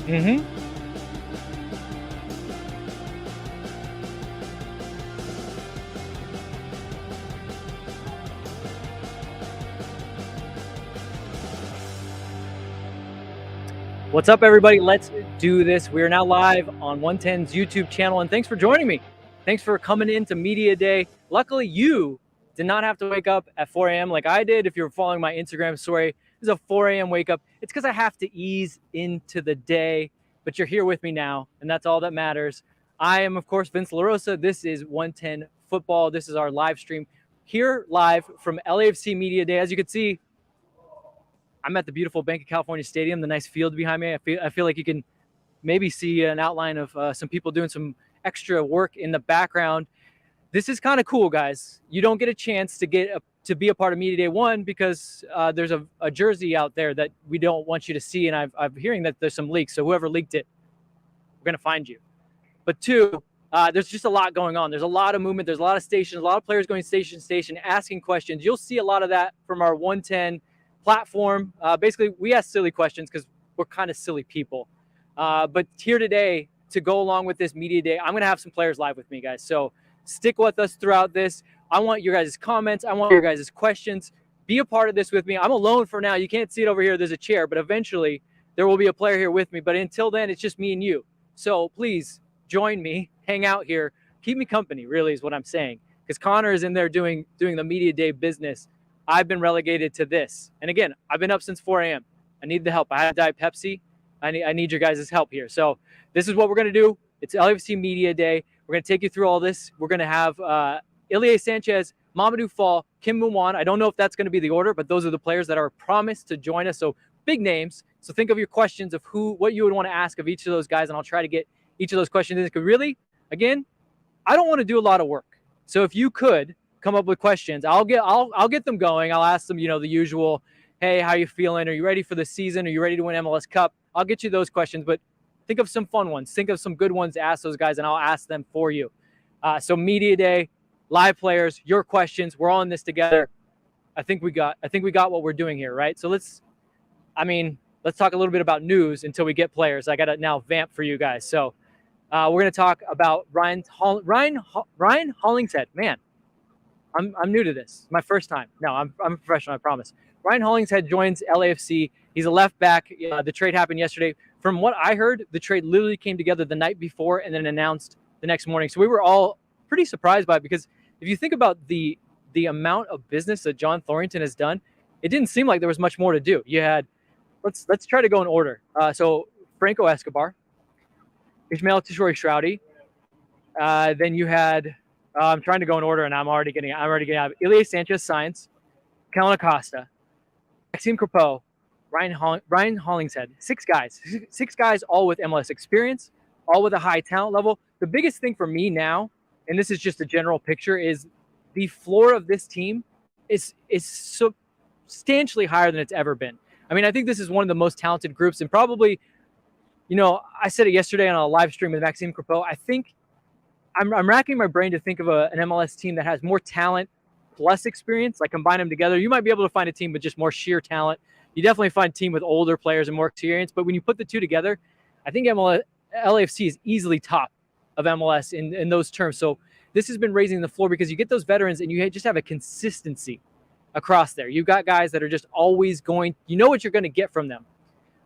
Mm-hmm. What's up, everybody? Let's do this. We are now live on 110's YouTube channel, and thanks for joining me. Thanks for coming into Media Day. Luckily, you did not have to wake up at 4 a.m. like I did. If you're following my Instagram story, this is a 4 a.m. wake up. It's because I have to ease into the day, but you're here with me now, and that's all that matters. I am, of course, Vince Rosa. This is 110 Football. This is our live stream here live from LAFC Media Day. As you can see, I'm at the beautiful Banc of California Stadium, the nice field behind me. I feel like you can maybe see an outline of some people doing some extra work in the background. This is kind of cool, guys. You don't get a chance to be a part of Media Day, one, because there's a jersey out there that we don't want you to see, and I'm hearing that there's some leaks. So whoever leaked it, we're gonna find you. But two, there's just a lot going on. There's a lot of movement. There's a lot of stations, a lot of players going station to station, asking questions. You'll see a lot of that from our 110 platform. Basically, we ask silly questions because we're kind of silly people. But here today, to go along with this Media Day, I'm going to have some players live with me, guys. So stick with us throughout this. I want your guys' comments. I want your guys' questions. Be a part of this with me. I'm alone for now. You can't see it over here. There's a chair, but eventually there will be a player here with me. But until then, it's just me and you. So please join me, hang out here, keep me company, really is what I'm saying. Because Connor is in there doing the Media Day business. I've been relegated to this. And again, I've been up since 4 a.m. I need the help. I had Diet Pepsi. I need your guys' help here. So this is what we're going to do. It's LAFC Media Day. We're going to take you through all this. We're going to have Ilie Sánchez, Mamadou Fall, Kim Moon-hwan. I don't know if that's going to be the order, but those are the players that are promised to join us. So big names. So think of your questions of what you would want to ask of each of those guys, and I'll try to get each of those questions in. Because really, again, I don't want to do a lot of work. So if you could come up with questions, I'll get them going. I'll ask them, the usual, hey, how you feeling? Are you ready for the season? Are you ready to win MLS Cup? I'll get you those questions, but think of some fun ones. Think of some good ones to ask those guys, and I'll ask them for you. So Media Day, live players, your questions. We're all in this together. I think we got what we're doing here, right? So let's talk a little bit about news until we get players. I got to now vamp for you guys. So we're going to talk about Ryan Hollingshead. Man, I'm new to this. My first time. No, I'm a professional, I promise. Ryan Hollingshead joins LAFC. He's a left back. The trade happened yesterday. From what I heard, the trade literally came together the night before and then announced the next morning. So we were all pretty surprised by it, because if you think about the amount of business that John Thorrington has done, it didn't seem like there was much more to do. You had, let's try to go in order. So Franco Escobar, Ismail Tishori-Shroudy. Then you had, I'm trying to go in order, and I'm already getting out of Ilie Sánchez signs, Kellen Acosta, Maxime Crepeau, Ryan Hollingshead. Six guys, all with MLS experience, all with a high talent level. The biggest thing for me now, and this is just a general picture, is the floor of this team is substantially higher than it's ever been. I mean, I think this is one of the most talented groups, and probably, I said it yesterday on a live stream with Maxime Crepeau. I think I'm racking my brain to think of an MLS team that has more talent plus experience. Like, combine them together, you might be able to find a team with just more sheer talent. You definitely find a team with older players and more experience. But when you put the two together, I think LAFC is easily top of MLS in those terms. So this has been raising the floor, because you get those veterans and you just have a consistency across there. You've got guys that are just always going, what you're going to get from them.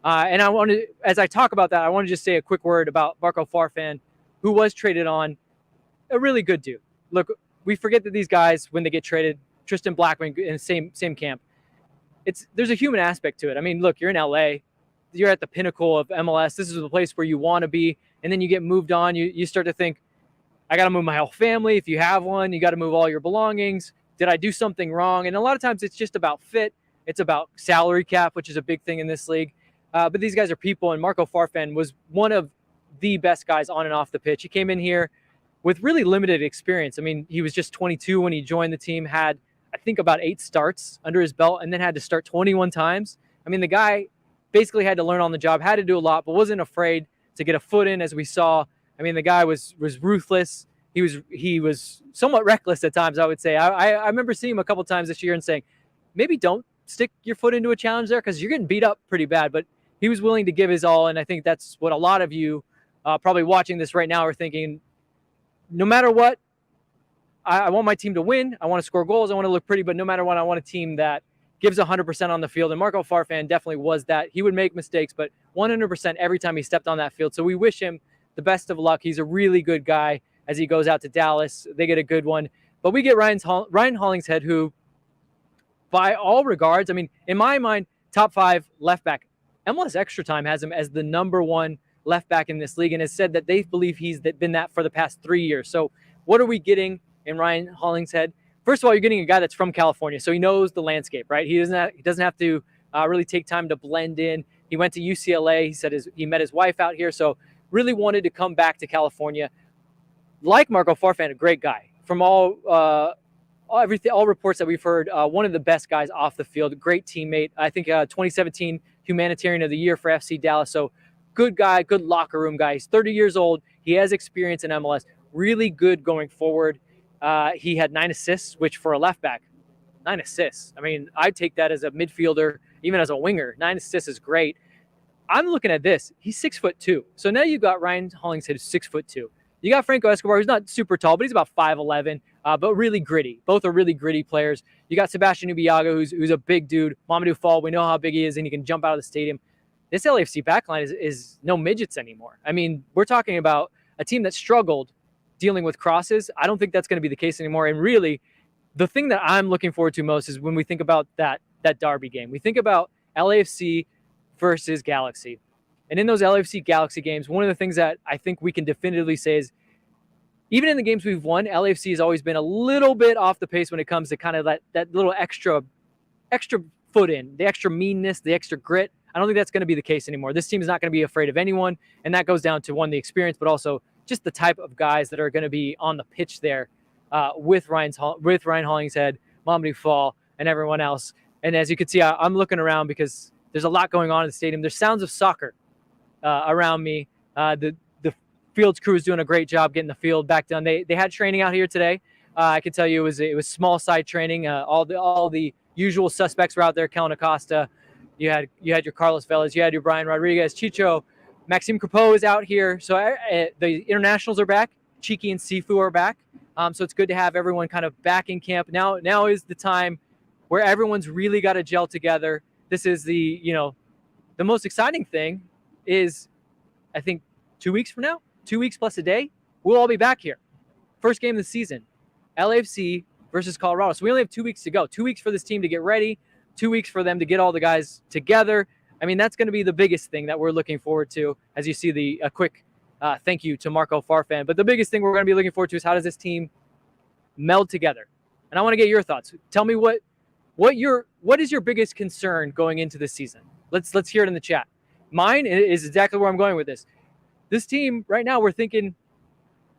And I want to, as I talk about that, I want to just say a quick word about Marco Farfan, who was traded on. A really good dude. Look, we forget that these guys, when they get traded, Tristan Blackman in the same camp, there's a human aspect to it. I mean, look, you're in LA, you're at the pinnacle of MLS. This is the place where you want to be, and then you get moved on. You start to think, I got to move my whole family. If you have one, you got to move all your belongings. Did I do something wrong? And a lot of times it's just about fit. It's about salary cap, which is a big thing in this league. But these guys are people, and Marco Farfan was one of the best guys on and off the pitch. He came in here with really limited experience. I mean, he was just 22 when he joined the team, had, I think, about 8 starts under his belt, and then had to start 21 times. I mean, the guy basically had to learn on the job, had to do a lot, but wasn't afraid to get a foot in, as we saw. I mean, the guy was ruthless. He was somewhat reckless at times, I would say. I remember seeing him a couple times this year and saying, maybe don't stick your foot into a challenge there, because you're getting beat up pretty bad. But he was willing to give his all. And I think that's what a lot of you probably watching this right now are thinking. No matter what, I want my team to win. I want to score goals. I want to look pretty, but no matter what, I want a team that gives 100% on the field. And Marco Farfan definitely was that. He would make mistakes, but 100% every time he stepped on that field. So we wish him the best of luck. He's a really good guy as he goes out to Dallas. They get a good one. But we get Ryan Hollingshead, who, by all regards, I mean, in my mind, top 5 left back. MLS Extra Time has him as the number 1 left back in this league and has said that they believe he's been that for the past 3 years. So what are we getting in Ryan Hollingshead? First of all, you're getting a guy that's from California, so he knows the landscape, right? He doesn't have to really take time to blend in. He went to UCLA. He said he met his wife out here, so really wanted to come back to California. Like Marco Farfan, a great guy. From all reports that we've heard, one of the best guys off the field, great teammate. I think 2017 Humanitarian of the Year for FC Dallas. So good guy, good locker room guy. He's 30 years old. He has experience in MLS. Really good going forward. He had 9 assists, which for a left back, 9 assists. I mean, I'd take that as a midfielder, even as a winger. 9 assists is great. I'm looking at this. He's 6'2". So now you've got Ryan Hollingshead, who's 6'2". You got Franco Escobar, who's not super tall, but he's about 5'11", but really gritty. Both are really gritty players. You got Sebastian Ubiaga, who's a big dude. Mamadou Fall, we know how big he is, and he can jump out of the stadium. This LAFC backline is no midgets anymore. I mean, we're talking about a team that struggled dealing with crosses. I don't think that's going to be the case anymore. And really, the thing that I'm looking forward to most is when we think about that derby game. We think about LAFC versus Galaxy. And in those LAFC Galaxy games, one of the things that I think we can definitively say is, even in the games we've won, LAFC has always been a little bit off the pace when it comes to kind of that little extra foot in, the extra meanness, the extra grit. I don't think that's going to be the case anymore. This team is not going to be afraid of anyone, and that goes down to, one, the experience, but also just the type of guys that are going to be on the pitch there with Ryan Hollingshead, Mamadou Fall, and everyone else. And as you can see, I'm looking around because there's a lot going on in the stadium. There's sounds of soccer around me. The Fields crew is doing a great job getting the field back done. They had training out here today. I can tell you it was small side training. All the usual suspects were out there. Kellen Acosta, you had your Carlos Vélez, you had your Brian Rodriguez, Chicho, Maxime Crepeau is out here. So the internationals are back. Cheeky and Sifu are back. So it's good to have everyone kind of back in camp. Now is the time where everyone's really got to gel together. This is the most exciting thing is, I think 2 weeks from now, 2 weeks plus a day, we'll all be back here. First game of the season, LAFC versus Colorado. So we only have 2 weeks to go. 2 weeks for this team to get ready, 2 weeks for them to get all the guys together. I mean, that's going to be the biggest thing that we're looking forward to, as you see a quick thank you to Marco Farfan. But the biggest thing we're going to be looking forward to is, how does this team meld together? And I want to get your thoughts. Tell me what is your biggest concern going into this season? Let's hear it in the chat. Mine is exactly where I'm going with this. This team right now, we're thinking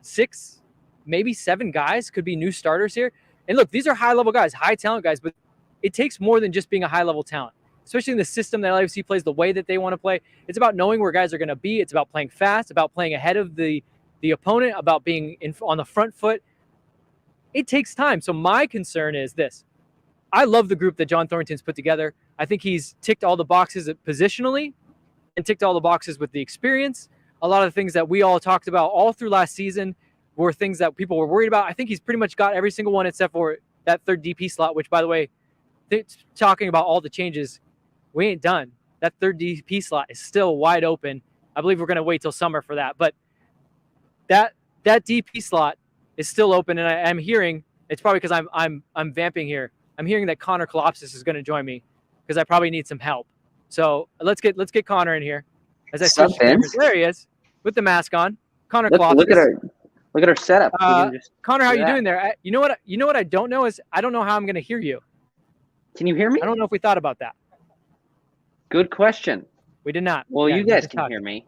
6, maybe 7 guys could be new starters here. And look, these are high-level guys, high-talent guys, but it takes more than just being a high-level talent, especially in the system that LAFC plays, the way that they want to play. It's about knowing where guys are going to be. It's about playing fast, about playing ahead of the opponent, about being on the front foot. It takes time. So my concern is this. I love the group that John Thornton's put together. I think he's ticked all the boxes positionally and ticked all the boxes with the experience. A lot of the things that we all talked about all through last season were things that people were worried about. I think he's pretty much got every single one except for that third DP slot, which, by the way, talking about all the changes, we ain't done. That third DP slot is still wide open. I believe we're going to wait till summer for that. But that DP slot is still open, and I'm hearing, it's probably because I'm vamping here. I'm hearing that Connor Kalopsis is going to join me because I probably need some help. So let's get Connor in here. As I switch cameras, there he is with the mask on. Connor Kalopsis. Look at our setup. Connor, how you doing there? You know what I don't know is I don't know how I'm going to hear you. Can you hear me? I don't know if we thought about that. Good question. We did not. Well, you guys can hear me.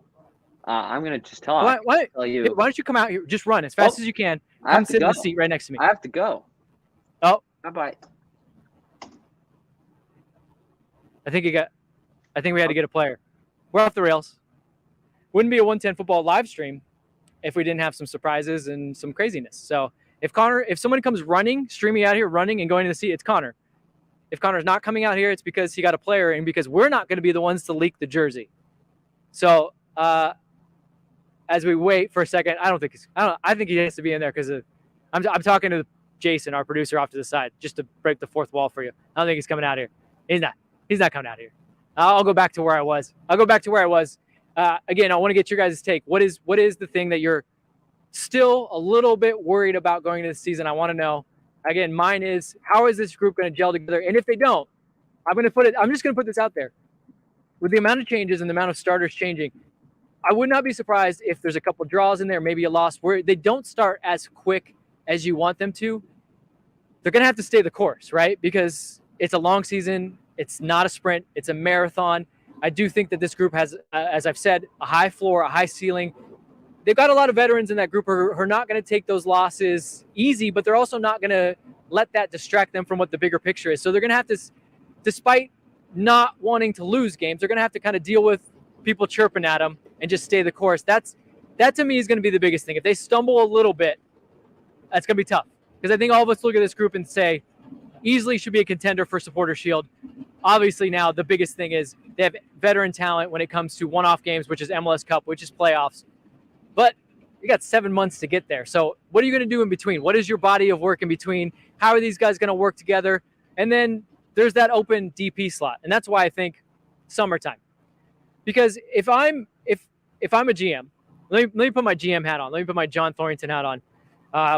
I'm going to just talk. Why you. Why don't you come out here? Just run as fast as you can. Come sit in the seat right next to me. I have to go. Oh. Bye-bye. I think we had to get a player. We're off the rails. Wouldn't be a 110 football live stream if we didn't have some surprises and some craziness. So if someone comes streaming out here, running and going to the seat, it's Connor. If Connor's not coming out here, it's because he got a player and because we're not going to be the ones to leak the jersey. So as we wait for a second, I think he has to be in there because I'm talking to Jason, our producer, off to the side, just to break the fourth wall for you. I don't think he's coming out here. He's not coming out here. I'll go back to where I was. Again, I want to get your guys' take. What is the thing that you're still a little bit worried about going into the season? I want to know. Again, mine is, how is this group going to gel together? And if they don't, I'm just going to put this out there. With the amount of changes and the amount of starters changing, I would not be surprised if there's a couple draws in there, maybe a loss, where they don't start as quick as you want them to. They're going to have to stay the course, right? Because it's a long season. It's not a sprint. It's a marathon. I do think that this group has, as I've said, a high floor, a high ceiling. They've got a lot of veterans in that group who are not going to take those losses easy, but they're also not going to let that distract them from what the bigger picture is. So they're going to have to, despite not wanting to lose games, they're going to have to kind of deal with people chirping at them and just stay the course. That to me is going to be the biggest thing. If they stumble a little bit, that's going to be tough. Because I think all of us look at this group and say, easily should be a contender for Supporter Shield. Obviously now the biggest thing is they have veteran talent when it comes to one-off games, which is MLS Cup, which is playoffs. But you got 7 months to get there. So what are you going to do in between? What is your body of work in between? How are these guys going to work together? And then there's that open DP slot. And that's why I think summertime. Because if I'm a GM, let me put my GM hat on. Let me put my John Thornton hat on.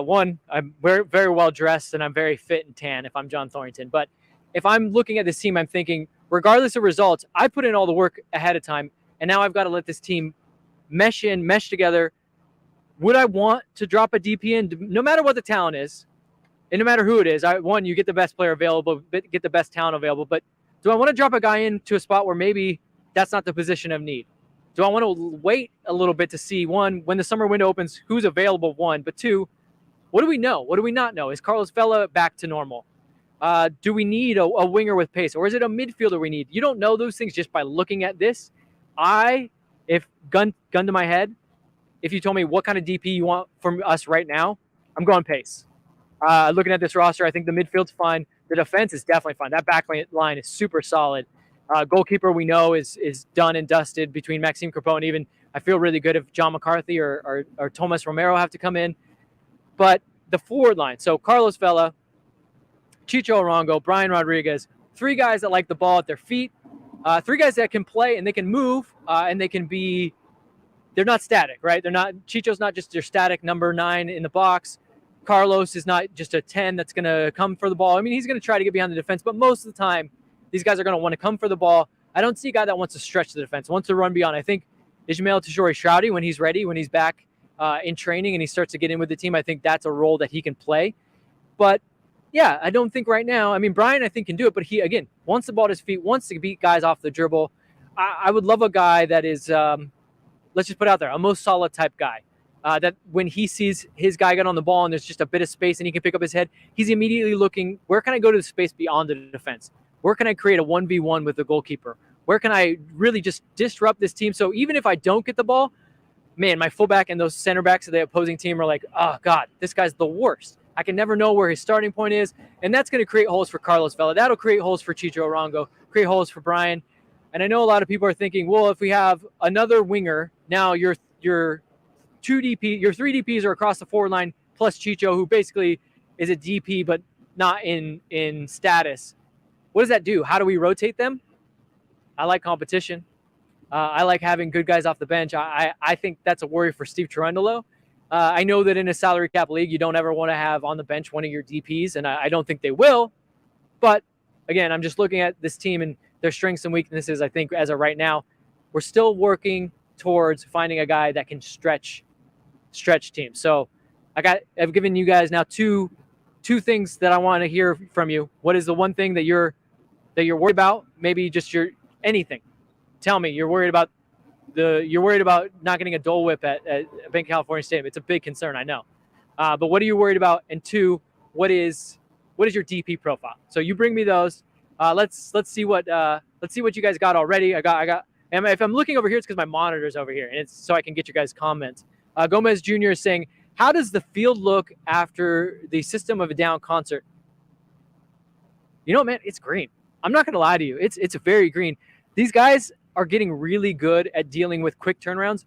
One, I'm very, very well dressed and I'm very fit and tan if I'm John Thornton. But if I'm looking at this team, I'm thinking, regardless of results, I put in all the work ahead of time, and now I've got to let this team mesh together. Would I want to drop a DP in, no matter what the talent is, and no matter who it is? You get the best player available, get the best talent available. But do I want to drop a guy into a spot where maybe that's not the position of need? Do I want to wait a little bit to see, one, when the summer window opens, who's available, one, but two, what do we know? What do we not know? Is Carlos Vela back to normal? Do we need a winger with pace, or is it a midfielder we need? You don't know those things just by looking at this. If gun to my head, if you told me what kind of DP you want from us right now, I'm going pace. Looking at this roster, I think the midfield's fine. The defense is definitely fine. That back line is super solid. Goalkeeper we know is done and dusted between Maxime Crepeau and even I feel really good if John McCarthy or Thomas Romero have to come in. But the forward line, so Carlos Vela, Chicho Arango, Brian Rodriguez, three guys that like the ball at their feet, three guys that can play and they can move and they're not static, right? Chicho's not just your static number 9 in the box. Carlos is not just a 10 that's going to come for the ball. I mean, he's going to try to get behind the defense, but most of the time, these guys are going to want to come for the ball. I don't see a guy that wants to stretch the defense, wants to run beyond. I think Ismail Tashori-Shroudy, when he's ready, when he's back in training and he starts to get in with the team, I think that's a role that he can play. But yeah, I don't think right now. I mean, Brian, I think, can do it, but he, again, wants the ball at his feet, wants to beat guys off the dribble. I would love a guy that is, let's just put it out there, a most solid type guy. That when he sees his guy get on the ball and there's just a bit of space and he can pick up his head, he's immediately looking, where can I go to the space beyond the defense? Where can I create a 1v1 with the goalkeeper? Where can I really just disrupt this team? So even if I don't get the ball, man, my fullback and those center backs of the opposing team are like, oh, God, this guy's the worst. I can never know where his starting point is. And that's going to create holes for Carlos Vela. That'll create holes for Chicho Arango, create holes for Brian. And I know a lot of people are thinking, well, if we have another winger, now your 3 DPs are across the forward line, plus Chicho, who basically is a DP, but not in status. What does that do? How do we rotate them? I like competition. I like having good guys off the bench. I think that's a worry for Steve Cherundolo. I know that in a salary cap league, you don't ever want to have on the bench one of your DPs, and I don't think they will. But again, I'm just looking at this team and their strengths and weaknesses. I think as of right now, we're still working towards finding a guy that can stretch teams. So I've given you guys now two things that I want to hear from you. What is the one thing that you're worried about? Maybe just anything. Tell me you're worried about not getting a Dole Whip at Banc of California Stadium. It's a big concern, I know. But what are you worried about? And two, what is your DP profile? So you bring me those. Let's see what you guys got already. And if I'm looking over here, it's because my monitor's over here, and it's so I can get your guys' comments. Gomez Jr. is saying, how does the field look after the System of a Down concert? You know, man, it's green. I'm not going to lie to you. It's very green. These guys, are getting really good at dealing with quick turnarounds.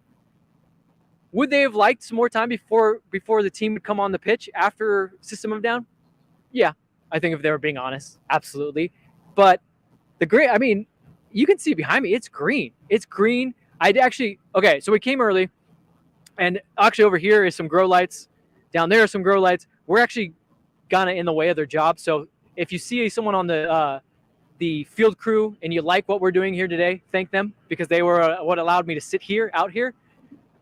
Would they have liked some more time before the team would come on the pitch after system of down? Yeah, I think if they were being honest, absolutely. But I mean, you can see behind me, it's green. It's green. Okay, so we came early, and actually over here is some grow lights. Down there are some grow lights. We're actually kind of in the way of their job. So if you see someone on the field crew and you like what we're doing here today, thank them, because they were what allowed me to sit out here.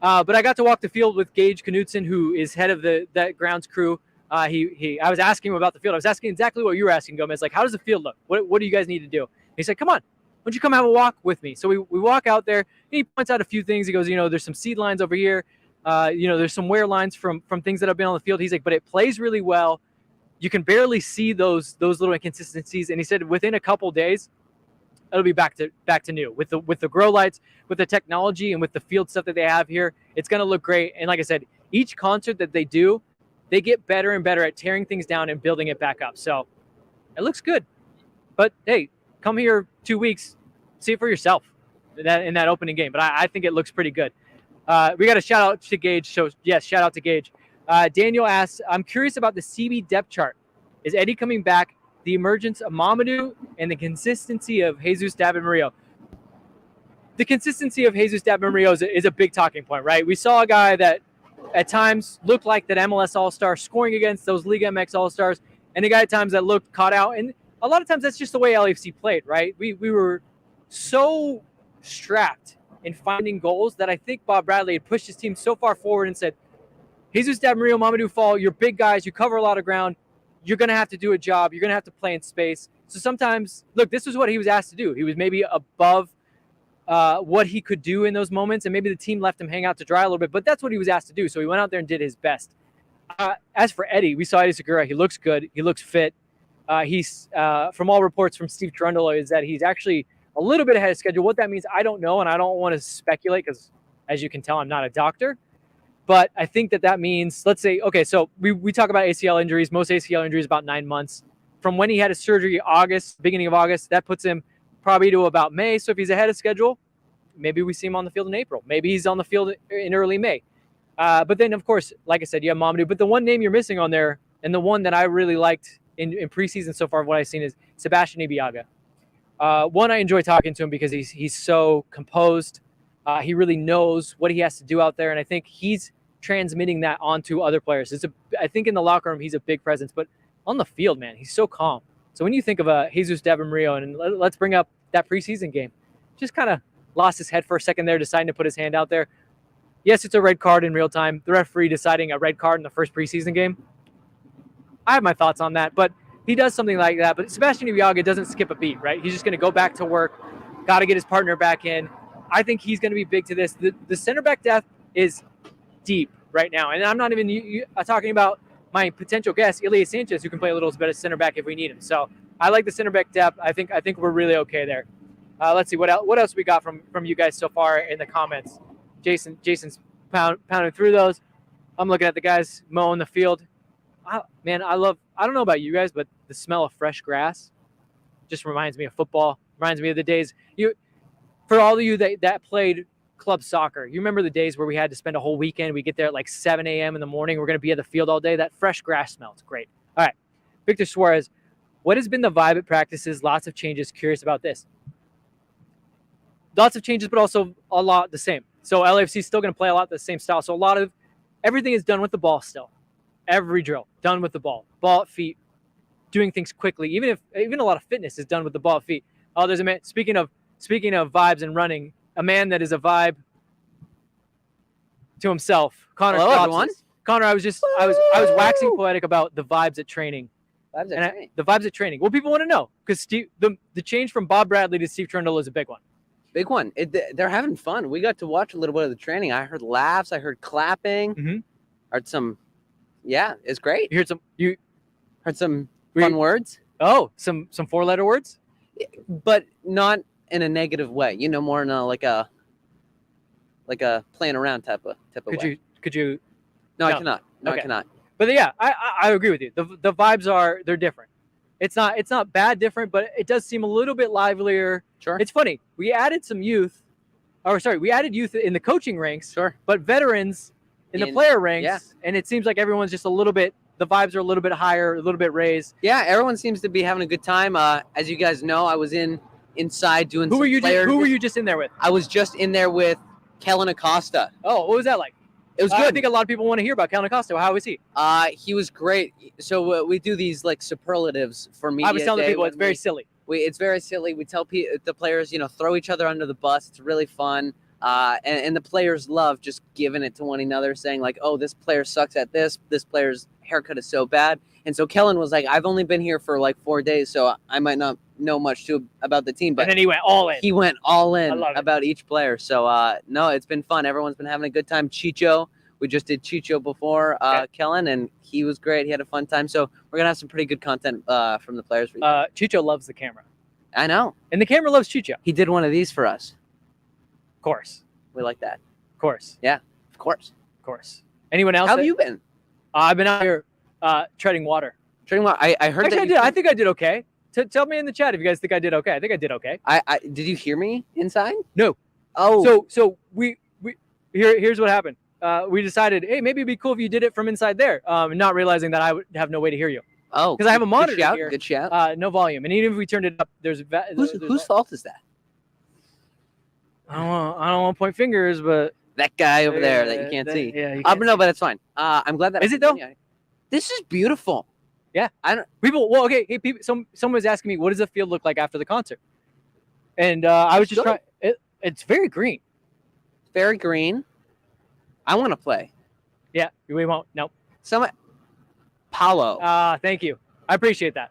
But I got to walk the field with Gage Knudsen, who is head of that grounds crew. I was asking him about the field. I was asking exactly what you were asking, Gomez. Like, how does the field look? What do you guys need to do? And he said, come on, why don't you come have a walk with me? So we walk out there, and he points out a few things. He goes, there's some seed lines over here. There's some wear lines from things that have been on the field. He's like, but it plays really well. You can barely see those little inconsistencies. And he said within a couple days, it'll be back to new with the grow lights, with the technology, and with the field stuff that they have here. It's going to look great. And like I said, each concert that they do, they get better and better at tearing things down and building it back up. So it looks good. But hey, come here 2 weeks, see it for yourself in that opening game. But I think it looks pretty good. We got a shout out to Gage. So yes, shout out to Gage. Daniel asks, I'm curious about the CB depth chart. Is Eddie coming back? The emergence of Mamadou and the consistency of Jesus David-Murillo. The consistency of Jesus David-Murillo is a big talking point, right? We saw a guy that at times looked like that MLS All-Star scoring against those Liga MX All-Stars, and a guy at times that looked caught out. And a lot of times that's just the way LAFC played, right? We were so strapped in finding goals that I think Bob Bradley had pushed his team so far forward and said, Jesus David-Murillo, Mamadou Fall, you're big guys, you cover a lot of ground. You're going to have to do a job. You're going to have to play in space. So sometimes, look, this was what he was asked to do. He was maybe above what he could do in those moments, and maybe the team left him hang out to dry a little bit, but that's what he was asked to do. So he went out there and did his best. As for Eddie, we saw Eddie Segura. He looks good. He looks fit. He's from all reports from Steve Trundle is that he's actually a little bit ahead of schedule. What that means, I don't know, and I don't want to speculate because, as you can tell, I'm not a doctor. But I think that means, let's say, okay, so we talk about ACL injuries. Most ACL injuries about 9 months. From when he had his surgery, beginning of August, that puts him probably to about May. So if he's ahead of schedule, maybe we see him on the field in April. Maybe he's on the field in early May. But then, of course, like I said, you have Mamadou. But the one name you're missing on there, and the one that I really liked in preseason so far, what I've seen is Sebastian Ibiaga. One, I enjoy talking to him because he's so composed. He really knows what he has to do out there, and I think he's transmitting that onto other players. I think in the locker room, he's a big presence, but on the field, man, he's so calm. So when you think of Jesus David-Murillo, and let's bring up that preseason game, just kind of lost his head for a second there, deciding to put his hand out there. Yes, it's a red card in real time. The referee deciding a red card in the first preseason game. I have my thoughts on that, but he does something like that. But Sebastian Ibiaga doesn't skip a beat, right? He's just going to go back to work, got to get his partner back in. I think he's going to be big to this. The center back depth is deep right now. And I'm not even talking about my potential guest, Ilie Sánchez, who can play a little bit of center back if we need him. So I like the center back depth. I think we're really okay there. Let's see what else we got from you guys so far in the comments. Jason's pounding through those. I'm looking at the guys mowing the field. Man, I don't know about you guys, but the smell of fresh grass just reminds me of football. Reminds me of the days for all of you that played club soccer, you remember the days where we had to spend a whole weekend. We get there at like 7 a.m. in the morning. We're going to be at the field all day. That fresh grass smells great. All right. Victor Suarez, what has been the vibe at practices? Lots of changes. Curious about this. Lots of changes, but also a lot the same. So LAFC is still going to play a lot the same style. So everything is done with the ball still. Every drill done with the ball at feet, doing things quickly. Even a lot of fitness is done with the ball at feet. Oh, there's a man. Speaking of vibes and running, a man that is a vibe to himself. Connor, hello, everyone. Connor, I was waxing poetic about the vibes at training. The vibes at training. Well, people want to know because the change from Bob Bradley to Steve Trundle is a big one. Big one. They're having fun. We got to watch a little bit of the training. I heard laughs. I heard clapping. Mm-hmm. Heard some. Yeah, it's great. You heard some fun words. Oh, some 4-letter words, but not in a negative way. More in a like a playing around type of way. Could you? No, I cannot. Okay. I cannot. But yeah, I agree with you. The vibes they're different. It's not bad different, but it does seem a little bit livelier. Sure. It's funny. We added some youth. We added youth in the coaching ranks. Sure. But veterans in the player ranks. Yeah. And it seems like everyone's just a little bit, the vibes are a little bit higher, a little bit raised. Yeah, everyone seems to be having a good time. As you guys know, I was inside doing Who were you just in there with? I was just in there with Kellen Acosta. Oh, what was that like? It was good. I think a lot of people want to hear about Kellen Acosta. How was he? He was great. So we do these like superlatives for media. I was telling people it's very silly. It's very silly. We tell the players, throw each other under the bus. It's really fun. And the players love just giving it to one another, saying like, oh, this player sucks at this. This player's haircut is so bad. And so Kellen was like, I've only been here for like 4 days, so I might not know much about the team. But and then he went all in. He went all in about each player. So, no, it's been fun. Everyone's been having a good time. Chicho, we just did Chicho before Kellen, and he was great. He had a fun time. So we're going to have some pretty good content from the players. For you. Chicho loves the camera. I know. And the camera loves Chicho. He did one of these for us. Of course. We like that. Of course. Yeah, of course. Of course. Anyone else? How have you been? I've been out here treading water. Treading water. I heard Actually, that I think I did okay. Tell me in the chat if you guys think I did okay. I think I did okay. Did you hear me inside? No. Oh. So here's what happened. We decided, hey, maybe it'd be cool if you did it from inside there. Not realizing that I would have no way to hear you. Oh. Because I have a monitor here. Good shout. No volume, and even if we turned it up, whose fault is that? I don't want to point fingers, but that guy over there that you can't see. Yeah. But no, but it's fine. I'm glad that. Is it though? This is beautiful. Yeah. People. Well, okay. Hey, people. Someone was asking me, what does the field look like after the concert? And I was just trying. It's very green. Very green. I want to play. Yeah. We won't. Nope. Paulo. Thank you. I appreciate that.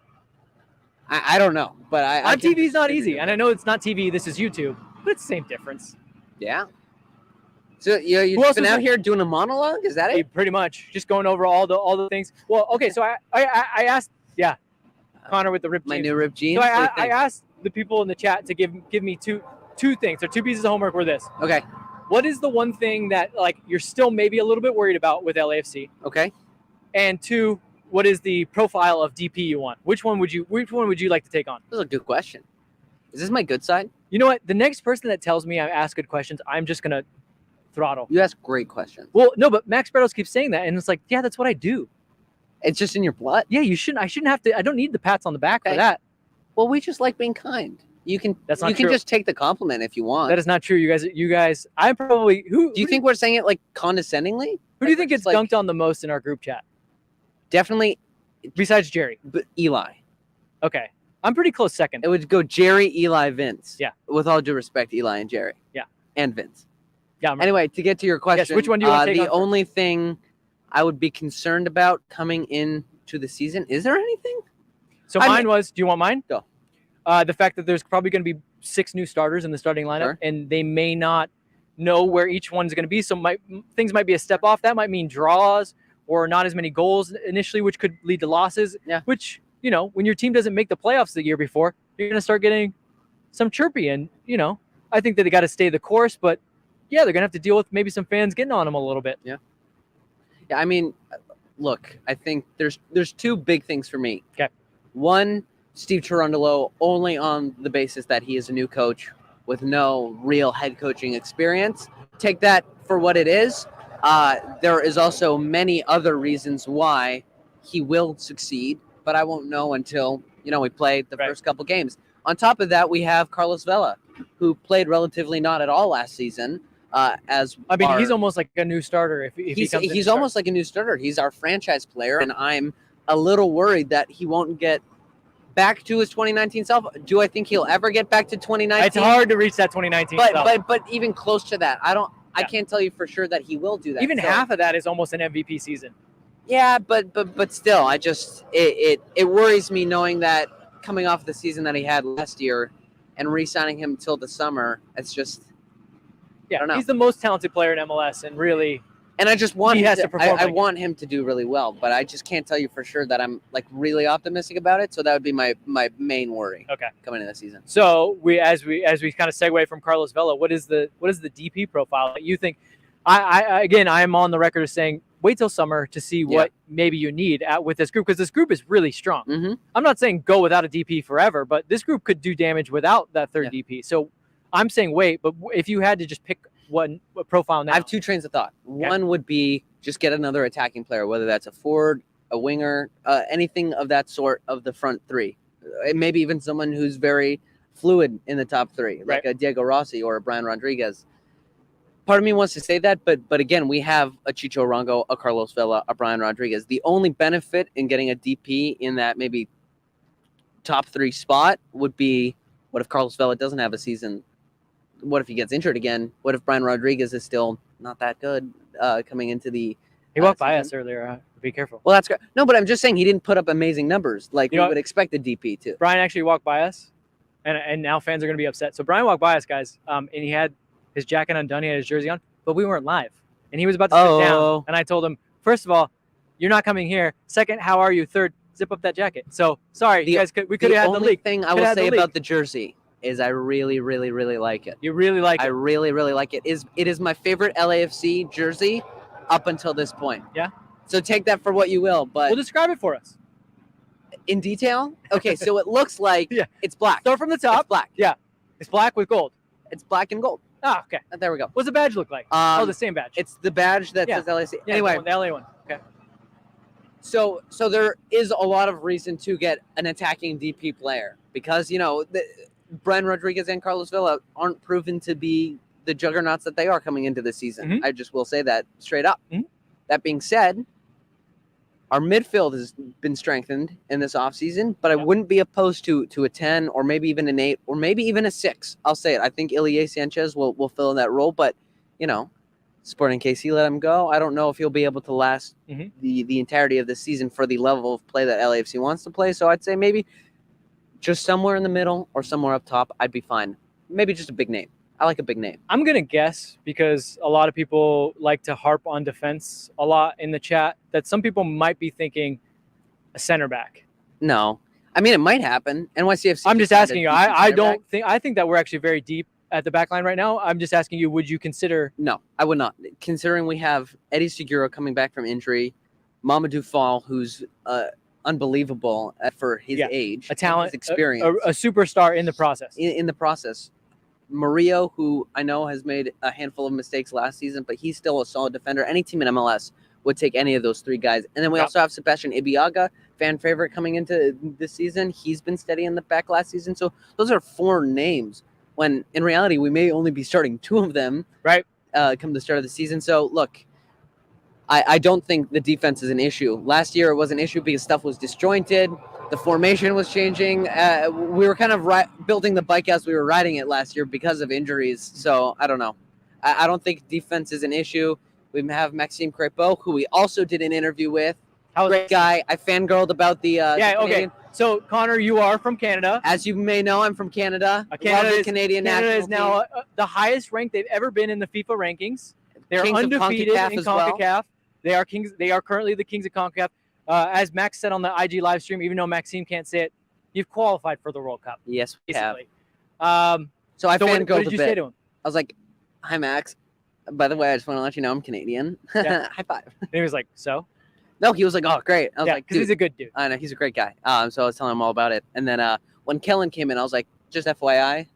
I don't know, but on TV is not easy, and I know it's not TV. This is YouTube, but it's the same difference. Yeah. So you've been out here doing a monologue? Is that it? Pretty much, just going over all the things. Well, okay. So I asked, Connor with the ripped my jeans. new ripped jeans. So I asked the people in the chat to give me two things or two pieces of homework. Were this? Okay. What is the one thing that like you're still maybe a little bit worried about with LAFC? Okay. And two, what is the profile of DP you want? Which one would you like to take on? This is a good question. Is this my good side? You know what? The next person that tells me I ask good questions, I'm just gonna throttle. You ask great questions. Well, no, but Max Bretos keeps saying that, and it's like, yeah, that's what I do. It's just in your blood. Yeah, I shouldn't have to. I don't need the pats on the back for that. Well, we just like being kind. You can. That's not you true. Can just take the compliment if you want. That is not true. You guys. I'm probably who. Do you think we're saying it like condescendingly? Who do you think gets dunked on the most in our group chat? Definitely. Besides Jerry, but Eli. Okay, I'm pretty close second. It would go Jerry, Eli, Vince. Yeah. With all due respect, Eli and Jerry. Yeah. And Vince. Yeah. Anyway, to get to your question, yes, which one do you want to take the only thing I would be concerned about coming into the season, is there anything? So mine was, do you want mine? Go. The fact that there's probably going to be 6 new starters in the starting lineup, and they may not know where each one's going to be. So things might be a step off. That might mean draws or not as many goals initially, which could lead to losses. Yeah. Which, when your team doesn't make the playoffs the year before, you're going to start getting some chirpy. And, I think that they got to stay the course, but yeah, they're going to have to deal with maybe some fans getting on them a little bit. Yeah. Yeah. I mean, look, I think there's 2 big things for me. Okay. One, Steve Cherundolo, only on the basis that he is a new coach with no real head coaching experience. Take that for what it is. There is also many other reasons why he will succeed, but I won't know until, we play the first couple games. On top of that, we have Carlos Vela, who played relatively not at all last season. He's almost like a new starter. He's almost like a new starter. He's our franchise player, and I'm a little worried that he won't get back to his 2019 self. Do I think he'll ever get back to 2019? It's hard to reach that 2019 self. But even close to that, I can't tell you for sure that he will do that. Even half of that is almost an MVP season. Yeah, but still, it worries me knowing that coming off the season that he had last year and re-signing him till the summer, it's just I don't know. He's the most talented player in MLS, and really, and I just want I want him to do really well, but I just can't tell you for sure that I'm like really optimistic about it. So that would be my main worry. Okay, coming into the season. So as we kind of segue from Carlos Vela, what is the DP profile that you think? I am on the record of saying wait till summer to see what maybe you need with this group, because this group is really strong. Mm-hmm. I'm not saying go without a DP forever, but this group could do damage without that third DP. So I'm saying wait, but if you had to just pick one profile now. I have two trains of thought. Okay. One would be just get another attacking player, whether that's a forward, a winger, anything of that sort of the front three. Maybe even someone who's very fluid in the top three, like a Diego Rossi or a Brian Rodriguez. Part of me wants to say that, but again, we have a Chicho Arango, a Carlos Vela, a Brian Rodriguez. The only benefit in getting a DP in that maybe top three spot would be, what if Carlos Vela doesn't have a season? What if he gets injured again? What if Brian Rodriguez is still not that good coming into the He walked by us earlier. Be careful. Well, that's great. No, but I'm just saying he didn't put up amazing numbers like we would expect a DP to. Brian actually walked by us, and now fans are going to be upset. So Brian walked by us, guys, and he had his jacket undone, he had his jersey on, but we weren't live. And he was about to sit down, and I told him, first of all, you're not coming here. Second, how are you? Third, zip up that jacket. So, sorry, you guys we could have had the leak. The only thing I will say about the jersey is I really, really, really like it. You really like it? I really, really like it. It is my favorite LAFC jersey up until this point. Yeah? So take that for what you will. But well, describe it for us. In detail? Okay, so it looks like it's black. Start from the top. It's black. Yeah. It's black with gold. It's black and gold. Oh, okay. There we go. What's the badge look like? The same badge. It's the badge that says LAFC. Yeah, anyway. The LA one. Okay. So there is a lot of reason to get an attacking DP player because, Brian Rodriguez and Carlos Vela aren't proven to be the juggernauts that they are coming into this season. Mm-hmm. I just will say that straight up. Mm-hmm. That being said, our midfield has been strengthened in this offseason, but I wouldn't be opposed to a 10 or maybe even an 8 or maybe even a 6. I'll say it. I think Ilie Sánchez will fill in that role, but, Sporting KC let him go. I don't know if he'll be able to last the entirety of the season for the level of play that LAFC wants to play. So I'd say maybe just somewhere in the middle or somewhere up top, I'd be fine. Maybe just a big name. I like a big name. I'm going to guess, because a lot of people like to harp on defense a lot in the chat, that some people might be thinking a center back. No. I mean, it might happen. NYCFC. I'm just asking you. I think that we're actually very deep at the back line right now. I'm just asking you, would you consider? No, I would not. Considering we have Eddie Segura coming back from injury, Mamadou Fall, who's unbelievable for his age, a talent, his experience, a superstar in the process. In the process, Murillo, who I know has made a handful of mistakes last season, but he's still a solid defender. Any team in MLS would take any of those three guys. And then we also have Sebastian Ibiaga, fan favorite coming into this season. He's been steady in the back last season. So those are 4 names, when in reality we may only be starting 2 of them come the start of the season. So look, I don't think the defense is an issue. Last year it was an issue because stuff was disjointed. The formation was changing. We were kind of building the bike as we were riding it last year because of injuries. So I don't know. I don't think defense is an issue. We have Maxime Crépeau, who we also did an interview with. Great guy. I fangirled about the okay. So, Connor, you are from Canada. As you may know, I'm from Canada. Canadian Canada is now the highest ranked they've ever been in the FIFA rankings. They're undefeated in CONCACAF. Well. They are kings. They are currently the kings of CONCACAF. As Max said on the IG live stream, even though Maxime can't say it, you've qualified for the World Cup. Yes, we basically. have. So I fangirled a bit. What did you say to him? I was like, "Hi, Max. By the way, I just want to let you know I'm Canadian. Yeah. High five." And he was like, "So?" No, he was like, "Oh, great." I was like, because he's a good dude. I know, he's a great guy. So I was telling him all about it. And then when Kellen came in, I was like, just FYI,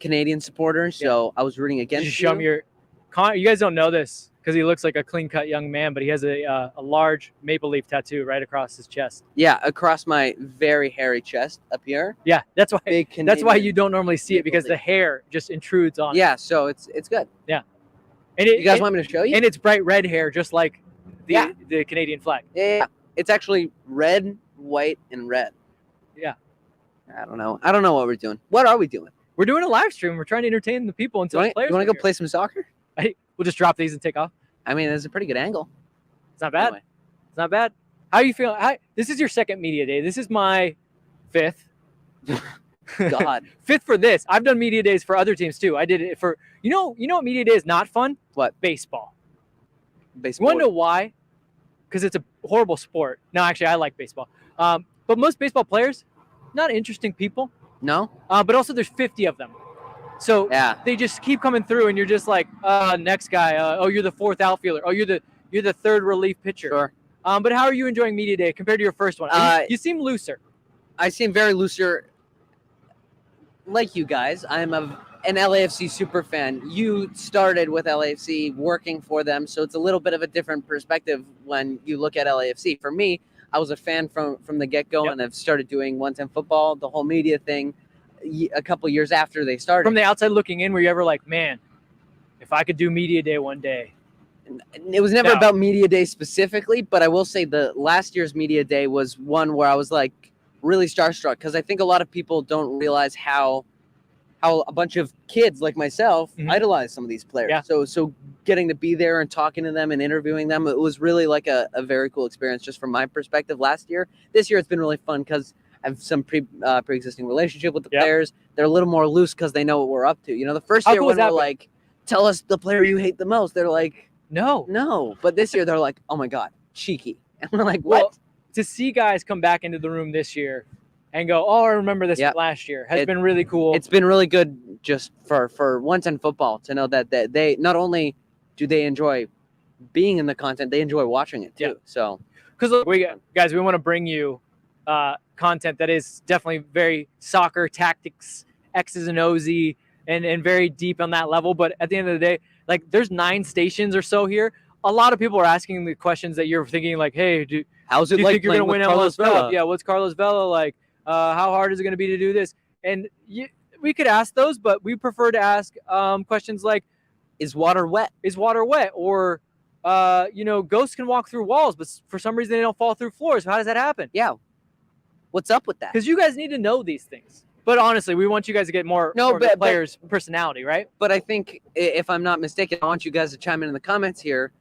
Canadian supporter. So I was rooting against you. Show him your... You guys don't know this because he looks like a clean-cut young man, but he has a large maple leaf tattoo right across his chest. Yeah, across my very hairy chest up here. Yeah, that's why you don't normally see it, because the hair just intrudes on. Yeah, so it's good. Yeah. And you guys want me to show you? And it's bright red hair, just like the Canadian flag. Yeah, it's actually red, white, and red. Yeah. I don't know what we're doing. What are we doing? We're doing a live stream. We're trying to entertain the people until the players. You want to go play some soccer? We'll just drop these and take off. I mean, it's a pretty good angle. It's not bad. Anyway. It's not bad. How are you feeling? This is your second media day. This is my 5th. God. 5th for this. I've done media days for other teams too. I did it for you know what media day is not fun? What? Baseball. Baseball. You want to know why? Because it's a horrible sport. No, actually, I like baseball. But most baseball players, not interesting people. No. But also there's 50 of them. So they just keep coming through, and you're just like, next guy. Oh, you're the 4th outfielder. Oh, you're You're the third relief pitcher. Sure. But how are you enjoying media day compared to your first one? You seem looser. I seem very looser. Like you guys, I'm an LAFC super fan. You started with LAFC working for them, so it's a little bit of a different perspective when you look at LAFC. For me, I was a fan from the get-go, and I've started doing 110 football, the whole media thing, a couple years after they started. From the outside looking in, were you ever like, man, if I could do media day one day? It was never about media day specifically, but I will say the last year's media day was one where I was like really starstruck, because I think a lot of people don't realize how a bunch of kids like myself idolize some of these players. Yeah. So getting to be there and talking to them and interviewing them, it was really like a very cool experience just from my perspective last year. This year it's been really fun because I have some pre-existing relationship with the players. They're a little more loose because they know what we're up to. You know, the first year when we're like, tell us the player you hate the most, they're like, no. But this year they're like, oh my God, cheeky. And we're like, what? Well, to see guys come back into the room this year and go, oh, I remember this last year, has been really cool. It's been really good just for 110 football to know that they not only do they enjoy being in the content, they enjoy watching it too. Yeah. So, because look, we want to bring you content that is definitely very soccer tactics, X's and O's, and very deep on that level. But at the end of the day, like there's 9 stations or so here. A lot of people are asking the questions that you're thinking, like, hey, how's it do you like think you're going to win Carlos MLS Vela? Cup? Yeah, what's Carlos Vela like? How hard is it going to be to do this? And we could ask those, but we prefer to ask questions like, is water wet? Is water wet? Or, ghosts can walk through walls, but for some reason they don't fall through floors. How does that happen? Yeah. What's up with that? Because you guys need to know these things. But honestly, we want you guys to get more of the players' personality, right? But I think, if I'm not mistaken, I want you guys to chime in the comments here.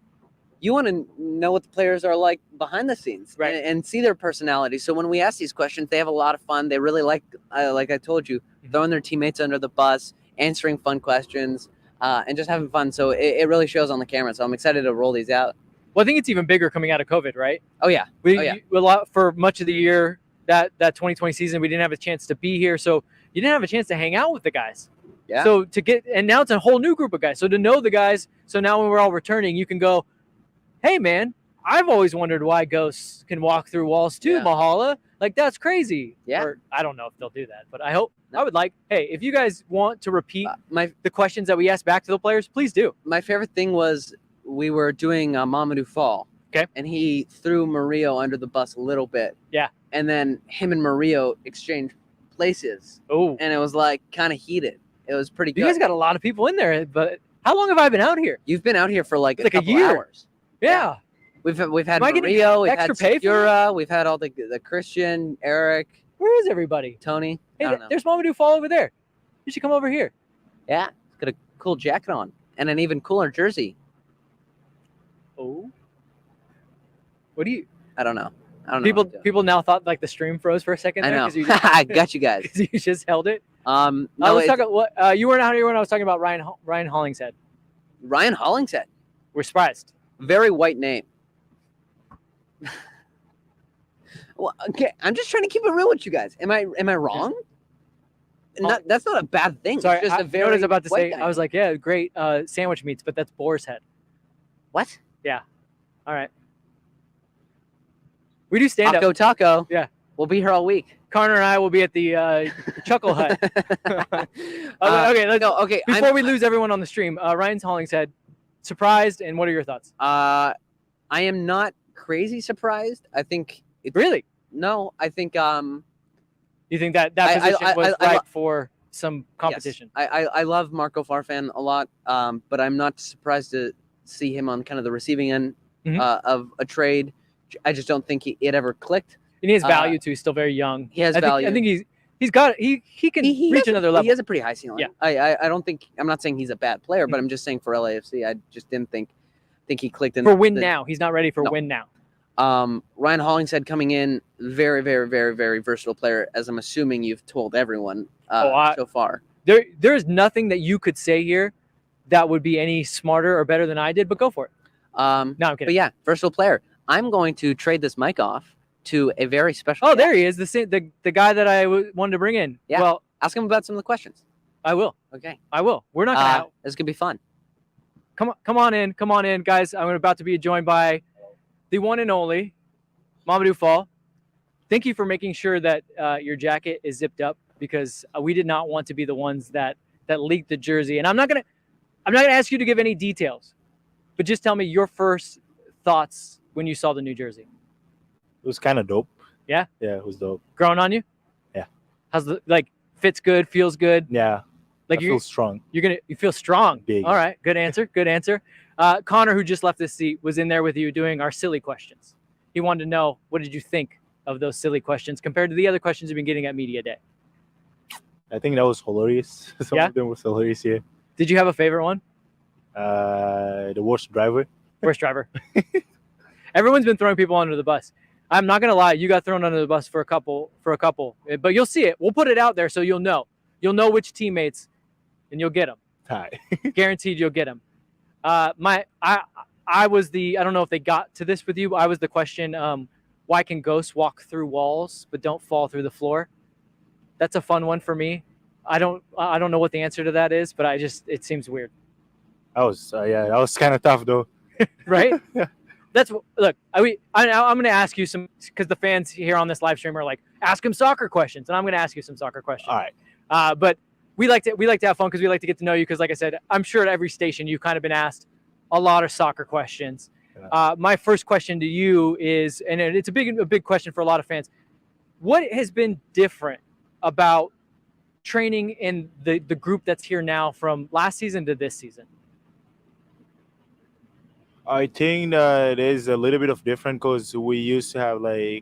You want to know what the players are like behind the scenes, right? And see their personality. So when we ask these questions, they have a lot of fun. They really like I told you, throwing their teammates under the bus, answering fun questions, and just having fun. So it really shows on the camera. So I'm excited to roll these out. Well, I think it's even bigger coming out of COVID, right? Oh yeah. For much of the year, that 2020 season, we didn't have a chance to be here, so you didn't have a chance to hang out with the guys. Yeah. So and now it's a whole new group of guys. So to know the guys, so now when we're all returning, you can go, hey man, I've always wondered why ghosts can walk through walls too, Mahala. Like that's crazy. Yeah. Or I don't know if they'll do that, but I would like, hey, if you guys want to repeat the questions that we asked back to the players, please do. My favorite thing was we were doing Mamadou Fall. Okay. And he threw Murillo under the bus a little bit. Yeah. And then him and Murillo exchanged places. Oh. And it was like kind of heated. It was pretty good. You guys got a lot of people in there, but how long have I been out here? You've been out here for like a year. Hours. Yeah. We've had Murillo, we've had Segura, we've had all the Christian, Eric. Where is everybody? Tony. Hey, there's Mamadou Fall over there. You should come over here. Yeah. He's got a cool jacket on and an even cooler jersey. Oh. What do you? I don't know. People now thought like the stream froze for a second. I know. I got you guys. You just held it. No, let's talk about you weren't out here when I was talking about Ryan Hollingshead. Ryan Hollingshead. We're surprised. Very white name. Well, okay, I'm just trying to keep it real with you guys. Am I wrong? That's not a bad thing. Sorry, it's just I was about to say. Guy. I was like, yeah, great sandwich meats, but that's boar's head. What? Yeah. All right. We do stand up. Taco. Yeah. We'll be here all week. Connor and I will be at the Chuckle Hut. Okay, let's go. Okay. Before we lose everyone on the stream, Ryan Hollingshead, surprised, and what are your thoughts? I am not crazy surprised. I think really. No, I think you think that position was ripe for some competition? Yes. I love Marco Farfan a lot, but I'm not surprised to see him on kind of the receiving end of a trade. I just don't think it ever clicked. And he has value too. He's still very young. He has value. I think he can reach another level. He has a pretty high ceiling. Yeah. I don't think. I'm not saying he's a bad player, but I'm just saying for LAFC, I just didn't think he clicked in for win now. He's not ready for win now. Ryan Hollingshead coming in, very, very, very, very versatile player, as I'm assuming you've told everyone so far. There is nothing that you could say here that would be any smarter or better than I did, but go for it. No, I'm kidding. But yeah, versatile player. I'm going to trade this mic off to a very special guest. There he is, the guy that I wanted to bring in. Yeah. Well, ask him about some of the questions. I will. Okay. I will. We're not going to this could be fun. come on in, guys. I'm about to be joined by the one and only Mamadou Fall. Thank you for making sure that your jacket is zipped up because we did not want to be the ones that leaked the jersey. And I'm not gonna ask you to give any details, but just tell me your first thoughts when you saw the new jersey. It was kind of dope. Yeah? Yeah, it was dope. Growing on you? Yeah. How's fits good, feels good? Yeah. I feel strong. You feel strong. Big. All right. Good answer. Good answer. Connor, who just left this seat, was in there with you doing our silly questions. He wanted to know, what did you think of those silly questions compared to the other questions you've been getting at Media Day? I think that was hilarious. Some Yeah? of them was hilarious, yeah. Did you have a favorite one? The worst driver. Worst driver. Everyone's been throwing people under the bus. I'm not gonna lie, you got thrown under the bus for a couple, but you'll see it. We'll put it out there so you'll know. You'll know which teammates, and you'll get them. Hi. Guaranteed, you'll get them. I was the. I don't know if they got to this with you. I was the question. Why can ghosts walk through walls but don't fall through the floor? That's a fun one for me. I don't know what the answer to that is, but it seems weird. That was kind of tough though. Right? Yeah. Look. I'm going to ask you some, because the fans here on this live stream are like, ask him soccer questions, and I'm going to ask you some soccer questions. All right. But we like to have fun because we like to get to know you. Because like I said, I'm sure at every station you've kind of been asked a lot of soccer questions. Yeah. My first question to you is, and it's a big question for a lot of fans. What has been different about training in the group that's here now from last season to this season? I think that is a little bit of different because we used to have I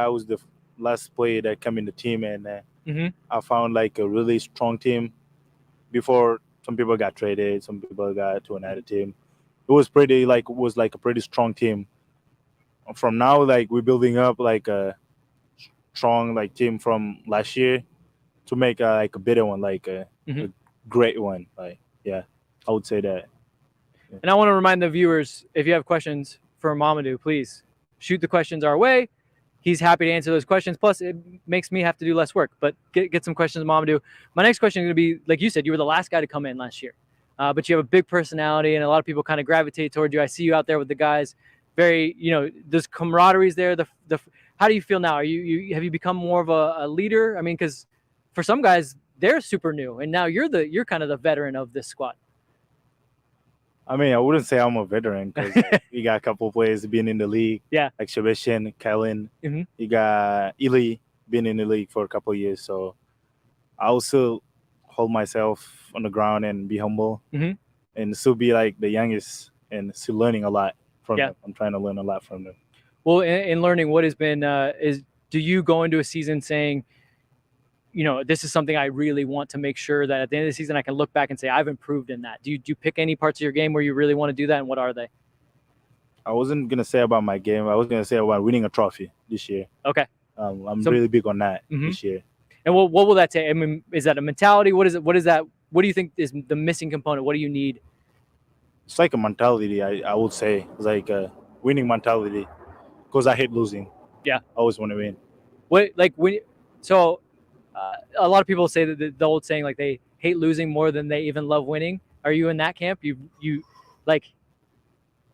was the last player that came in the team, and I found a really strong team. Before, some people got traded, some people got to another team. It was pretty a pretty strong team. From now, we're building up a strong team from last year to make a better one, a great one. I would say that. Yeah. And I want to remind the viewers, if you have questions for Mamadou, please shoot the questions our way. He's happy to answer those questions. Plus, it makes me have to do less work. But get some questions, Mamadou. My next question is going to be, like you said, you were the last guy to come in last year. But you have a big personality, and a lot of people kind of gravitate toward you. I see you out there with the guys. Very, there's camaraderie there. How do you feel now? Have you become more of a leader? I mean, because for some guys, they're super new, and now you're kind of the veteran of this squad. I mean, I wouldn't say I'm a veteran because we got a couple of players being in the league. Yeah. Like Sebastian, Kellen. You got Ilie been in the league for a couple of years. So I also hold myself on the ground and be humble and still be the youngest and still learning a lot from them. I'm trying to learn a lot from them. Well, in learning, what has been do you go into a season saying, this is something I really want to make sure that at the end of the season I can look back and say I've improved in that? Do you pick any parts of your game where you really want to do that, and what are they? I wasn't gonna say about my game. I was gonna say about winning a trophy this year. Okay. I'm really big on that this year. And what will that take? I mean, is that a mentality? What is it? What is that? What do you think is the missing component? What do you need? It's like a mentality. I would say it's like a winning mentality because I hate losing. Yeah. I always want to win. A lot of people say that the old saying, they hate losing more than they even love winning. Are you in that camp?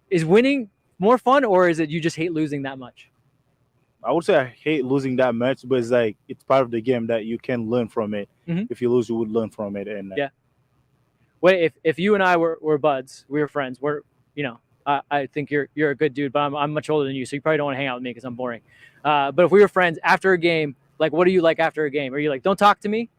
Is winning more fun, or is it you just hate losing that much? I would say I hate losing that much, but it's part of the game that you can learn from it. If you lose, you would learn from it. And Wait, if you and I were buds, we were friends. I think you're a good dude, but I'm much older than you, so you probably don't want to hang out with me because I'm boring. But if we were friends after a game, what do you like after a game? Are you don't talk to me?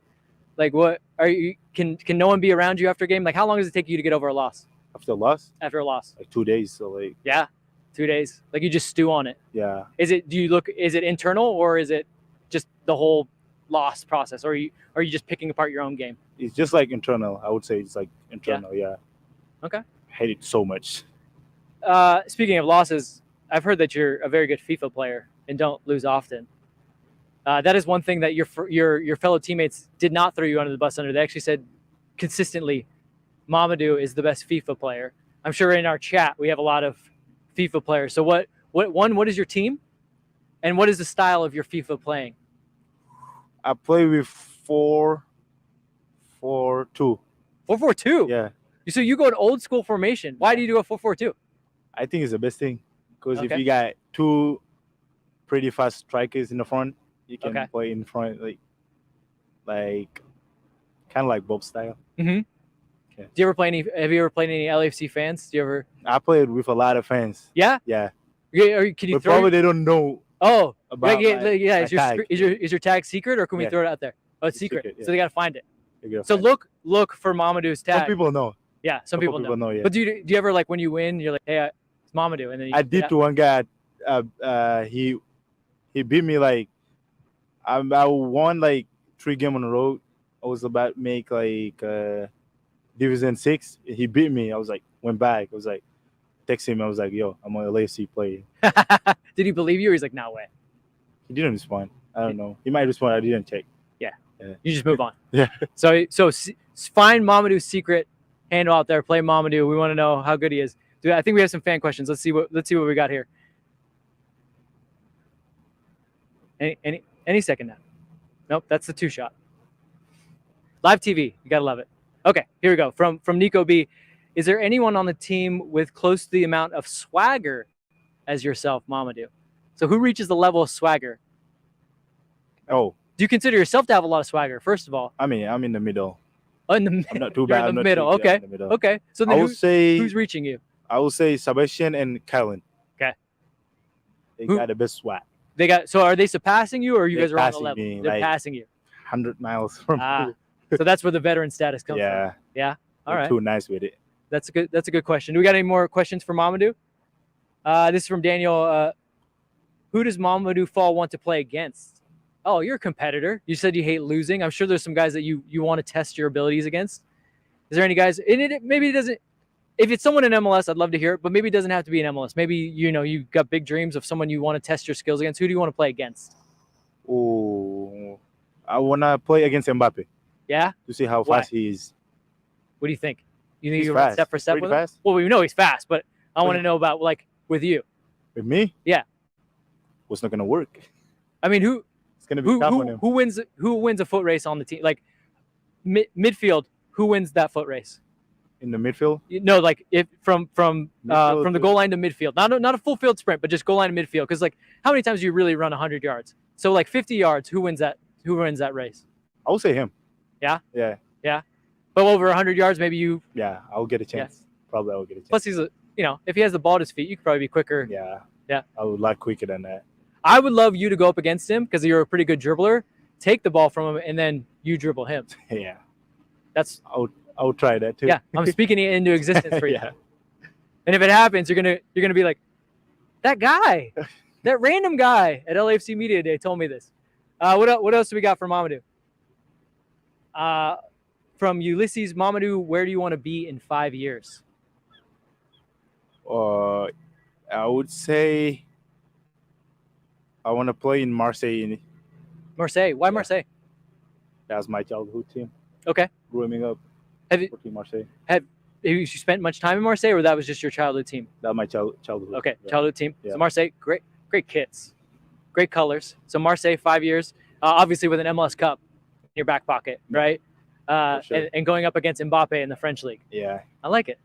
What are you? Can no one be around you after a game? How long does it take you to get over a loss? After a loss? After a loss. 2 days. So Yeah, 2 days. You just stew on it. Yeah. Is it internal, or is it just the whole loss process, or are you just picking apart your own game? It's just internal. I would say it's internal. Yeah. Okay. I hate it so much. Speaking of losses, I've heard that you're a very good FIFA player and don't lose often. That is one thing that your fellow teammates did not throw you under the bus under. They actually said consistently, Mamadou is the best FIFA player. I'm sure in our chat we have a lot of FIFA players. So what is your team, and what is the style of your FIFA playing? I play with 4-4-2. 4-4-2. Yeah. So you go an old school formation. Why do you do a 4-4-2? I think it's the best thing because if Okay. you got two pretty fast strikers in the front, you can Okay. play in front like kind of like Bob style. Mm-hmm. Okay. Do you ever play any? Have you ever played any LAFC fans? Do you ever? I played with a lot of fans. Yeah. Yeah. Can you But throw? probably they don't know. Oh, about yeah. my Is your tag. is your tag secret, or can we Yeah. throw it out there? Oh, it's It's secret. secret, yeah. So they gotta find it. You gotta So find it. look for Mamadou's tag. Some people know. Yeah, some people know. Yeah. But do you ever like when you win, you're like, hey, it's Mamadou, and then I did to one guy. He beat me like I won like 3 games on the road. I was about to make like Division 6. He beat me. I was like went back. I was like text him. I was like, yo, I'm an LAFC player. Did he believe you, or he's like, no way? He didn't respond. I don't know. He might respond. I didn't check. You just move on. Yeah. So find Mamadou's secret handle out there. Play Mamadou. We want to know how good he is. Dude, I think we have some fan questions. Let's see what we got here. Any second now. Nope, that's the 2-shot. Live TV, you gotta love it. Okay, here we go. From Nico B. Is there anyone on the team with close to the amount of swagger as yourself, Mamadou? So who reaches the level of swagger? Oh, Do you consider yourself to have a lot of swagger? First of all, I mean, I'm in the middle. oh, in the I'm not too you're bad. in I'm the not middle. too bad. Okay, I'm in the middle. okay. So I then would say who's reaching you? I would say Sebastian and Kellen. Okay. They Who- got the best swag. They got. So are they surpassing you, or you They're guys are on the passing level? me, They're like- passing you. 100 miles from Ah, me. so that's where the veteran status comes Yeah. from. Yeah. All They're right. too nice with it. That's a good question. Do we got any more questions for Mamadou? This is from Daniel. Who does Mamadou Fall want to play against? Oh, you're a competitor. You said you hate losing. I'm sure there's some guys that you want to test your abilities against. Is there any guys? And maybe it doesn't. If it's someone in MLS, I'd love to hear it. But maybe it doesn't have to be in MLS. Maybe you've got big dreams of someone you want to test your skills against. Who do you want to play against? Oh, I wanna play against Mbappe Yeah. to see how Why? fast he is. What do you think? You think He's you run fast. step for step Pretty with him? fast. Well, we know he's fast, but I want to Pretty- know about like with you. With me? Yeah. What's not gonna work? I mean, who It's gonna be tough on him. who wins a foot race on the team? Like midfield, who wins that foot race? In the midfield? No, like if from Midfield the to- goal line to midfield, not a full field sprint, but just goal line to midfield. Because like, how many times do you really run 100 yards? So like 50 yards, who wins that? Who wins that race? I would say him. Yeah? Yeah. But over 100 yards, maybe you. Yeah. I'll get a chance. Probably I'll get a chance. Plus, he's if he has the ball at his feet, you could probably be quicker. Yeah. Yeah. I would like quicker than that. I would love you to go up against him because you're a pretty good dribbler. Take the ball from him and then you dribble him. Yeah. That's I'll try that too. yeah. I'm speaking it into existence for you. Yeah. And if it happens, you're gonna be like, that guy, that random guy at LAFC Media Day told me this. What else do we got for Mamadou? From Ulysses, Mamadou, where do you want to be in 5 years? I would say I want to play in Marseille. Marseille. Why Yeah. Marseille? That's my childhood team. Okay. Growing up, Have you, working Marseille. have you spent much time in Marseille, or that was just your childhood team? That's my childhood. Okay, Yeah. childhood team. Yeah. So Marseille, great kits, great colors. So Marseille, 5 years, obviously with an MLS Cup in your back pocket, right? For sure. And going up against Mbappe in the French league. Yeah. I like it.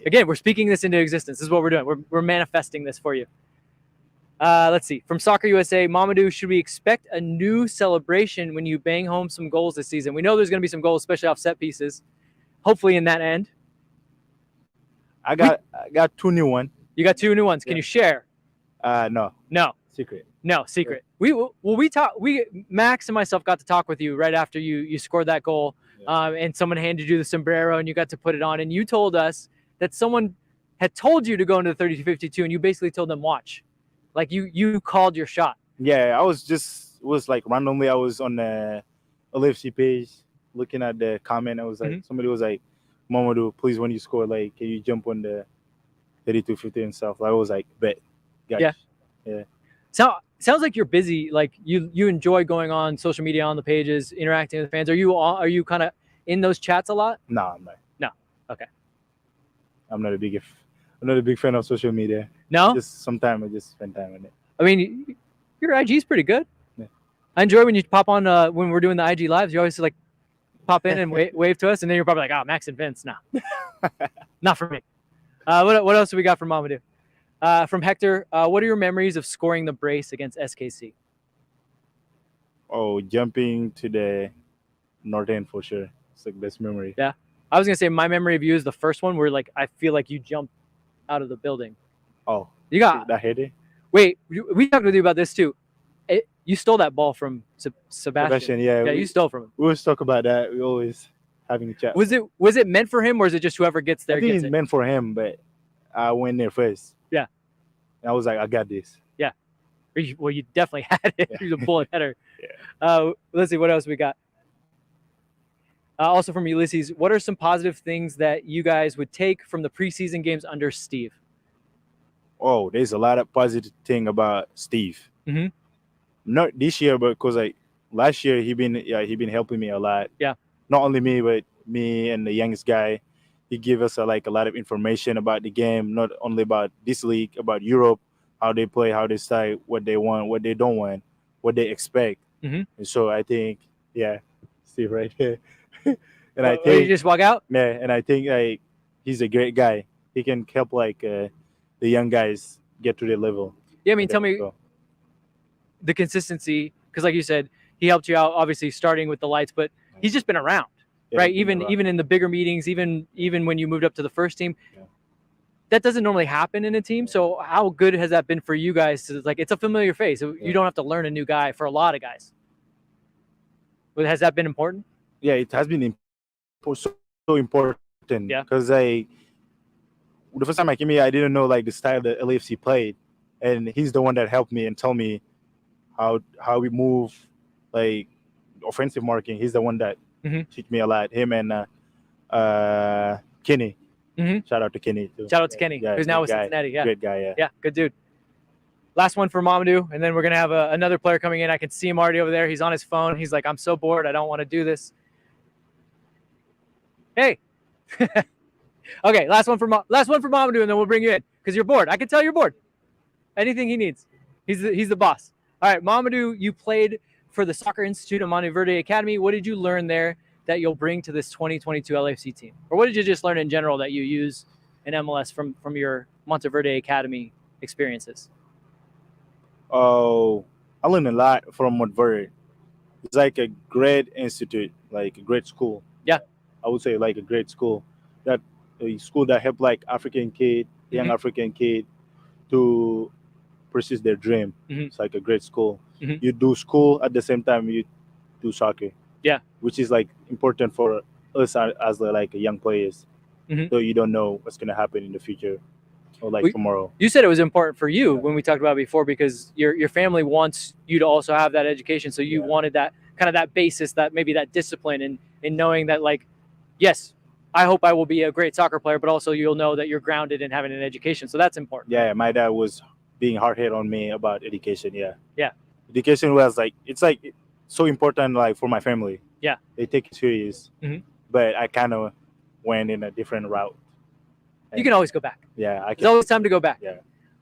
Again, we're speaking this into existence. This is what we're doing. We're manifesting this for you. Let's see. From Soccer USA, Mamadou, should we expect a new celebration when you bang home some goals this season? We know there's going to be some goals, especially off set pieces. Hopefully in that end. I got 2 new ones. You got 2 new ones. Can Yeah. you share? No, No. secret. No, secret. Max and myself got to talk with you right after you scored that goal. Yeah. And someone handed you the sombrero and you got to put it on. And you told us that someone had told you to go into the 30-52 and you basically told them watch. Like you called your shot. Yeah, was like randomly. I was on the LAFC page looking at the comment. I was like, somebody was like, Mamadou, please, when you score, like, can you jump on the 32-50 and stuff? I was like, bet. Gotcha. Yeah. Sounds like you're busy. Like you enjoy going on social media, on the pages, interacting with fans. Are you kind of in those chats a lot? No, I'm not. No. Okay. I'm not a big fan of social media. No? Just sometimes I just spend time on it. I mean, your IG is pretty good. Yeah. I enjoy when you pop on when we're doing the IG lives. You're always like pop in and wave to us, and then you're probably like, "Oh, Max and Vince, no, not for me." What else do we got from Mamadou? From Hector, what are your memories of scoring the brace against SKC? Oh, jumping to the north end for sure. It's like best memory. Yeah, I was gonna say my memory of you is the first one where like I feel like you jumped out of the building. Oh, you got that heady. Wait, we talked with you about this too. You stole that ball from Sebastian. Yeah, you stole from him. We always talk about that. We always having a chat. Was it meant for him, or is it just whoever gets there? I think gets it's it? meant for him, but I went there first. Yeah, and I was like, I got this. Yeah, well, you definitely had it. Yeah. You're a bullet header. Yeah. Let's see what else we got. Also from Ulysses, what are some positive things that you guys would take from the preseason games under Steve? Oh, there's a lot of positive thing about Steve. Mm-hmm. Not this year, but because like last year he been helping me a lot. Yeah. Not only me, but me and the youngest guy. He gave us a lot of information about the game, not only about this league, about Europe, how they play, how they style, what they want, what they don't want, what they expect. Mm-hmm. And so I think, yeah, Steve right here. And I think you just walk out. Yeah, and I think like he's a great guy. He can help like the young guys get to their level. Yeah, I mean, tell me the consistency, because like you said, he helped you out obviously starting with the lights, but he's just been around, right? Even in the bigger meetings, even when you moved up to the first team. Yeah. That doesn't normally happen in a team. So how good has that been for you guys? To, like, it's a familiar face. You don't have to learn a new guy for a lot of guys. But has that been important? Yeah, it has been so important. Yeah. Because the first time I came here, I didn't know like the style that LAFC played, and he's the one that helped me and tell me how we move, like offensive marking. He's the one that teach me a lot. Him and Kenny. Mm-hmm. Shout out to Kenny too. Shout out to Kenny, who's now with Cincinnati. Yeah, great guy. Yeah, yeah, good dude. Last one for Mamadou, and then we're gonna have another player coming in. I can see him already over there. He's on his phone. He's like, "I'm so bored. I don't want to do this." Hey. Okay, last one for Mamadou, and then we'll bring you in because you're bored. I can tell you're bored. Anything he needs, he's the boss. All right, Mamadou, you played for the Soccer Institute of Monteverde Academy. What did you learn there that you'll bring to this 2022 LAFC team, or what did you just learn in general that you use in MLS from your Monteverde Academy experiences? Oh, I learned a lot from Monteverde. It's like a great institute, like a great school. Yeah, I would say like a great school. That a school that help like African kid, young African kid, to pursue their dream. It's like a great school. You do school at the same time you do soccer. Yeah, which is like important for us as like young players. So you don't know what's gonna happen in the future or like tomorrow. You said it was important for you when we talked about it before because your family wants you to also have that education. So you wanted that kind of that basis, that maybe that discipline in knowing that like, yes, I hope I will be a great soccer player, but also you'll know that you're grounded in having an education. So that's important. Yeah, my dad was being hard-hit on me about education. Yeah. Education was like, it's like so important like for my family. Yeah. They take it serious. But I kind of went in a different route. You can always go back. Yeah. There's always time to go back. Yeah.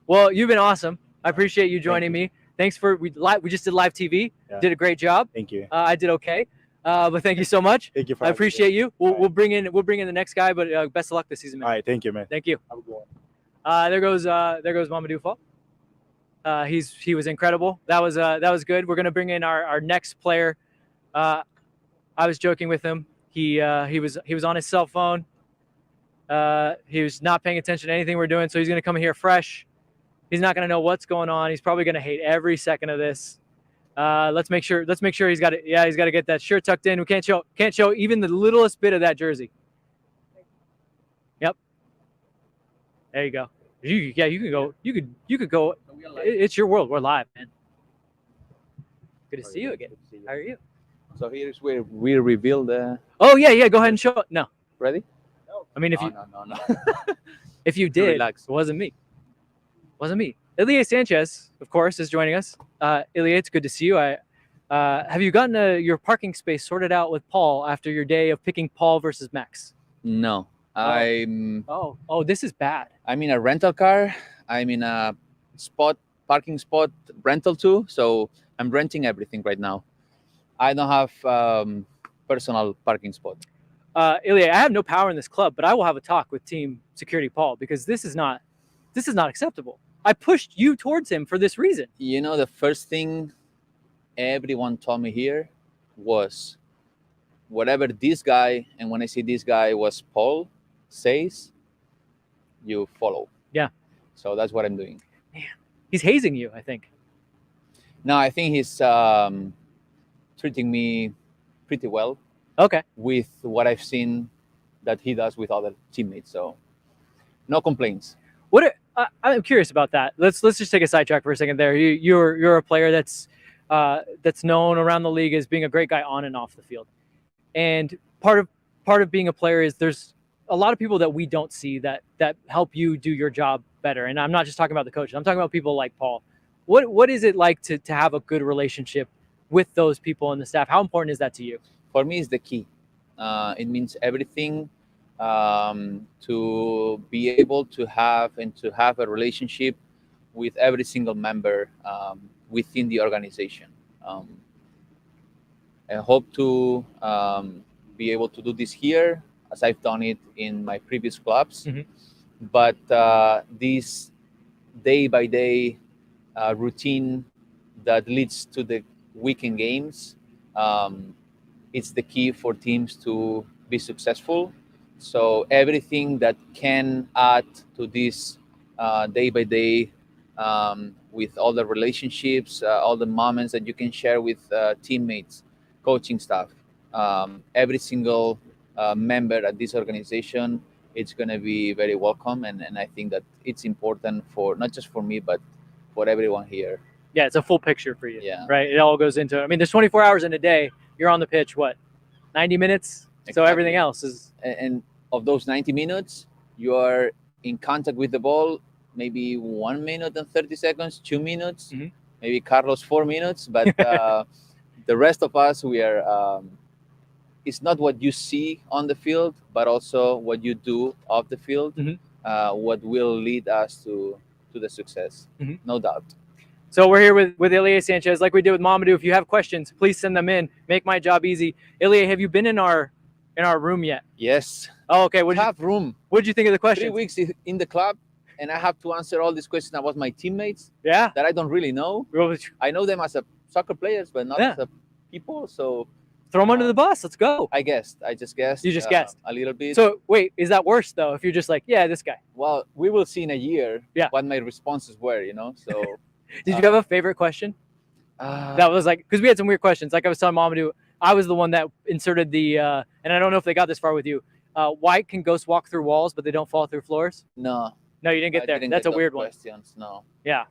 Well, you've been awesome. I appreciate you joining me. Thanks for we just did live TV. Yeah. Did a great job. Thank you. I did okay. But thank you so much. Thank you for I appreciate you. We'll bring in the next guy, but best of luck this season, man. All right, thank you, man. Thank you. Have a good one. There goes Mamadou Fall. He was incredible. That was good. We're gonna bring in our next player. I was joking with him. He was on his cell phone. He was not paying attention to anything we're doing, so he's gonna come here fresh. He's not gonna know what's going on. He's probably gonna hate every second of this. Let's make sure he's got it. Yeah, he's got to get that shirt tucked in. We can't show even the littlest bit of that jersey. Yep. There you go. You can go. You could go. It's your world. We're live, man. Good to see you again. How are you? So here is where we reveal the. Oh yeah. Go ahead and show it. No. Ready? No. I mean, if no. if you did, relax. It wasn't me. Ilie Sánchez, of course, is joining us. Ilie, it's good to see you. Have you gotten your parking space sorted out with Paul after your day of picking Paul versus Max? No. Oh, this is bad. I'm in a rental car. I'm in a parking spot rental too. So I'm renting everything right now. I don't have personal parking spot. Ilie, I have no power in this club, but I will have a talk with team security Paul, because this is not acceptable. I pushed you towards him for this reason. You know, the first thing everyone told me here was, whatever this guy, and when I say this guy was Paul, says, you follow. Yeah. So that's what I'm doing. Man, he's hazing you, I think. No, I think he's treating me pretty well. Okay. With what I've seen that he does with other teammates, so no complaints. I'm curious about that. Let's just take a sidetrack for a second there. You're a player that's known around the league as being a great guy on and off the field, and part of being a player is there's a lot of people that we don't see that help you do your job better. And I'm not just talking about the coaches. I'm talking about people like Paul. What is it like to have a good relationship with those people and the staff? How important is that to you? For me, it's the key. It means everything, to be able to have a relationship with every single member within the organization. I hope to be able to do this here, as I've done it in my previous clubs. Mm-hmm. But this day-by-day routine that leads to the weekend games, it's the key for teams to be successful. So everything that can add to this day-by-day, with all the relationships, all the moments that you can share with teammates, coaching staff, every single member at this organization, it's going to be very welcome. And I think that it's important for not just for me, but for everyone here. Yeah, it's a full picture for you. Yeah. Right. It all goes into it. I mean, there's 24 hours in a day. You're on the pitch, what, 90 minutes? Exactly. So everything else is. And of those 90 minutes, you are in contact with the ball, maybe 1 minute and 30 seconds, 2 minutes, Mm-hmm. maybe Carlos 4 minutes. But the rest of us, we are. It's not what you see on the field, but also what you do off the field, Mm-hmm. what will lead us to the success, Mm-hmm. no doubt. So we're here with Ilie Sánchez, like we did with Mamadou. If you have questions, please send them in. Make my job easy. Ilie, have you been in our room yet? Yes. Oh, okay. We have room. What did you think of the questions? 3 weeks in the club, and I have to answer all these questions about my teammates. Yeah. That I don't really know. I know them as a soccer players, but not as a people. So throw them under the bus. Let's go. I just guessed. You just guessed a little bit. So wait, is that worse though? If you're just like, yeah, this guy. Well, we will see in a year. Yeah. What my responses were, So. Did you have a favorite question? That was like, because we had some weird questions. Like I was telling Mamadou, I was the one that inserted the, and I don't know if they got this far with you. Why can ghosts walk through walls, but they don't fall through floors? No, you didn't get there. That's a weird one. Questions, no. Yeah.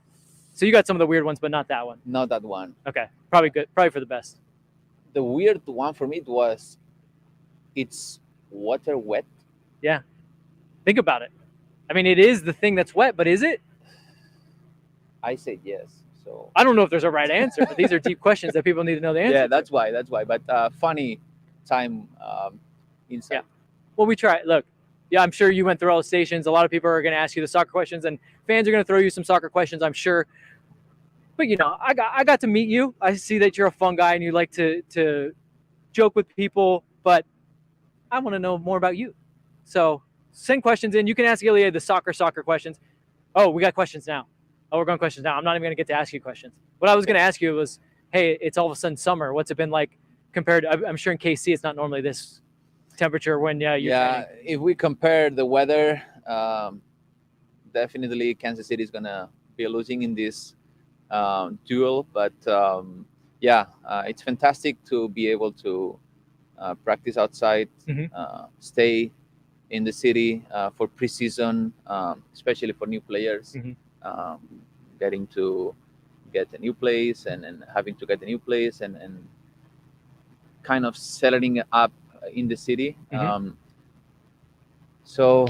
So you got some of the weird ones, but not that one. Not that one. Okay. Probably good. Probably for the best. The weird one for me was, it's water wet? Yeah. Think about it. I mean, it is the thing that's wet, but is it? I said yes. So I don't know if there's a right answer, but these are deep questions that people need to know the answer. Yeah, that's why. But funny time inside. Yeah. Well, we try. Look, yeah, I'm sure you went through all the stations. A lot of people are going to ask you the soccer questions, and fans are going to throw you some soccer questions, I'm sure. But I got to meet you. I see that you're a fun guy and you like to joke with people. But I want to know more about you. So send questions in. You can ask Ilie the soccer questions. Oh, we got questions now. Oh, we're going questions now. I'm not even going to get to ask you questions. What I was going to ask you was, hey, it's all of a sudden summer. What's it been like compared to, I'm sure in KC it's not normally this temperature when you're training. If we compare the weather, definitely Kansas City is going to be losing in this duel. But it's fantastic to be able to practice outside, stay in the city for preseason, especially for new players. Getting to get a new place and having to get a new place and kind of settling up in the city. So,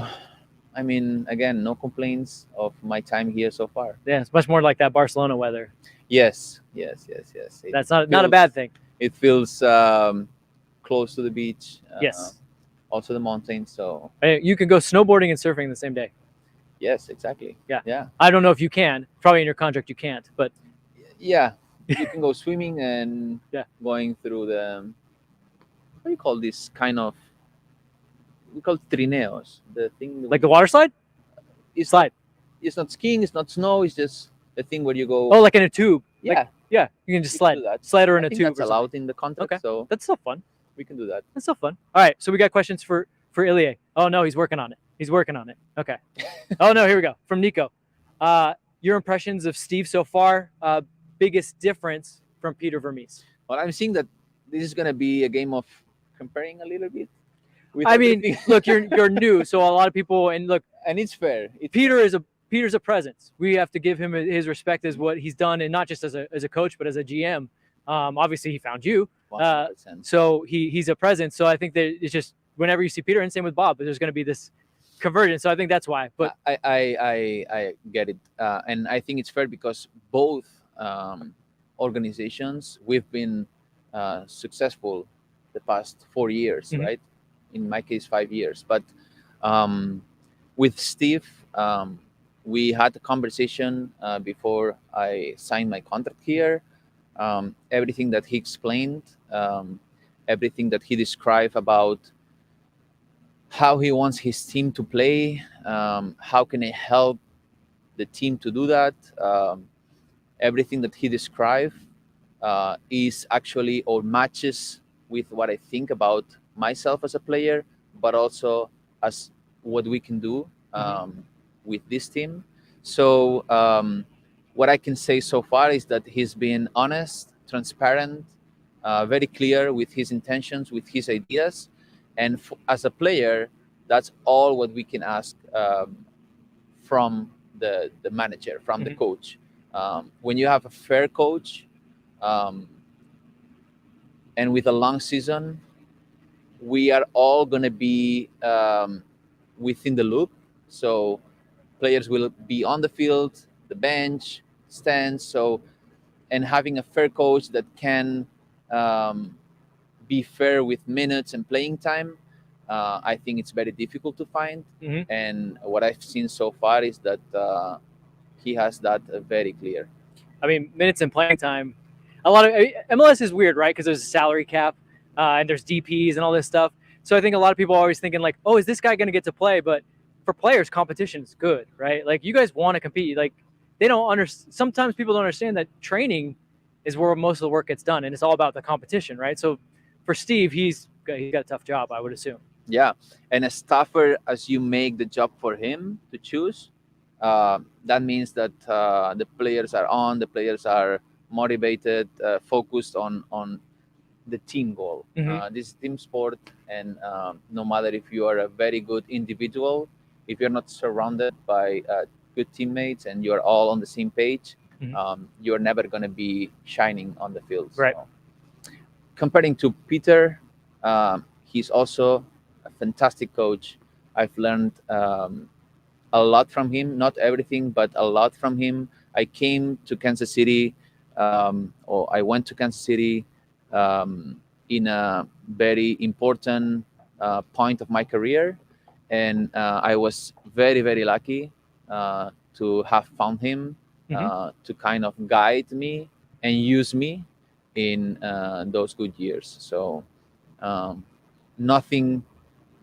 I mean, again, no complaints of my time here so far. Yeah, it's much more like that Barcelona weather. Yes. That's not a bad thing. It feels close to the beach. Yes. Also the mountains. So you can go snowboarding and surfing the same day. Yes, exactly. Yeah. I don't know if you can. Probably in your contract you can't, but yeah, you can go swimming and going through do you call this kind of? We call it trineos. The thing Like the water slide? It's Slide. It's not skiing. It's not snow. It's just the thing where you go. Oh, like in a tube. Yeah. Like, yeah. You can just We slide. can do that. Slide her in I a think tube. that's or something. allowed in the contract. Okay. So That's still fun. we can do that. That's still fun. All right. So we got questions for Ilie. Oh no, he's working on it. He's working on it. Okay. Oh no, here we go. From Nico. Your impressions of Steve so far. Biggest difference from Peter Vermes. Well, I'm seeing that this is going to be a game of comparing a little bit. I mean, look, you're new, so a lot of people and it's fair. Peter's a presence. We have to give him his respect as what he's done, and not just as a coach, but as a GM. Obviously, he found you, so he's a presence. So I think that it's just whenever you see Peter, and same with Bob, there's going to be this convergence. So I think that's why. But I get it, and I think it's fair because both organizations we've been successful the past 4 years, right? In my case, 5 years. But with Steve, we had a conversation before I signed my contract here. Everything that he explained, everything that he described about how he wants his team to play, how can I help the team to do that. Everything that he described is actually or matches with what I think about myself as a player, but also as what we can do with this team. So what I can say so far is that he's been honest, transparent, very clear with his intentions, with his ideas. And as a player, that's all what we can ask from the manager, from the coach. When you have a fair coach and with a long season, we are all going to be within the loop. So players will be on the field, the bench, stands. So, and having a fair coach that can be fair with minutes and playing time, I think it's very difficult to find. And what I've seen so far is that he has that very clear. I mean, minutes and playing time. MLS is weird, right? Because there's a salary cap and there's DPs and all this stuff. So I think a lot of people are always thinking like, oh, is this guy going to get to play? But for players, competition is good, right? Like you guys want to compete. Like they don't understand. Sometimes people don't understand that training is where most of the work gets done, and it's all about the competition, right? So for Steve, he's got a tough job, I would assume. Yeah, and as tougher as you make the job for him to choose, that means that the players are on, the players are motivated, focused on the team goal. This is team sport, and no matter if you are a very good individual, if you're not surrounded by good teammates and you're all on the same page, you're never going to be shining on the field. Right. So, comparing to Peter, he's also a fantastic coach. I've learned a lot from him, not everything, but a lot from him. I came to Kansas City, or I went to Kansas City in a very important point of my career. And I was very, very lucky to have found him, to kind of guide me and use me in those good years. So nothing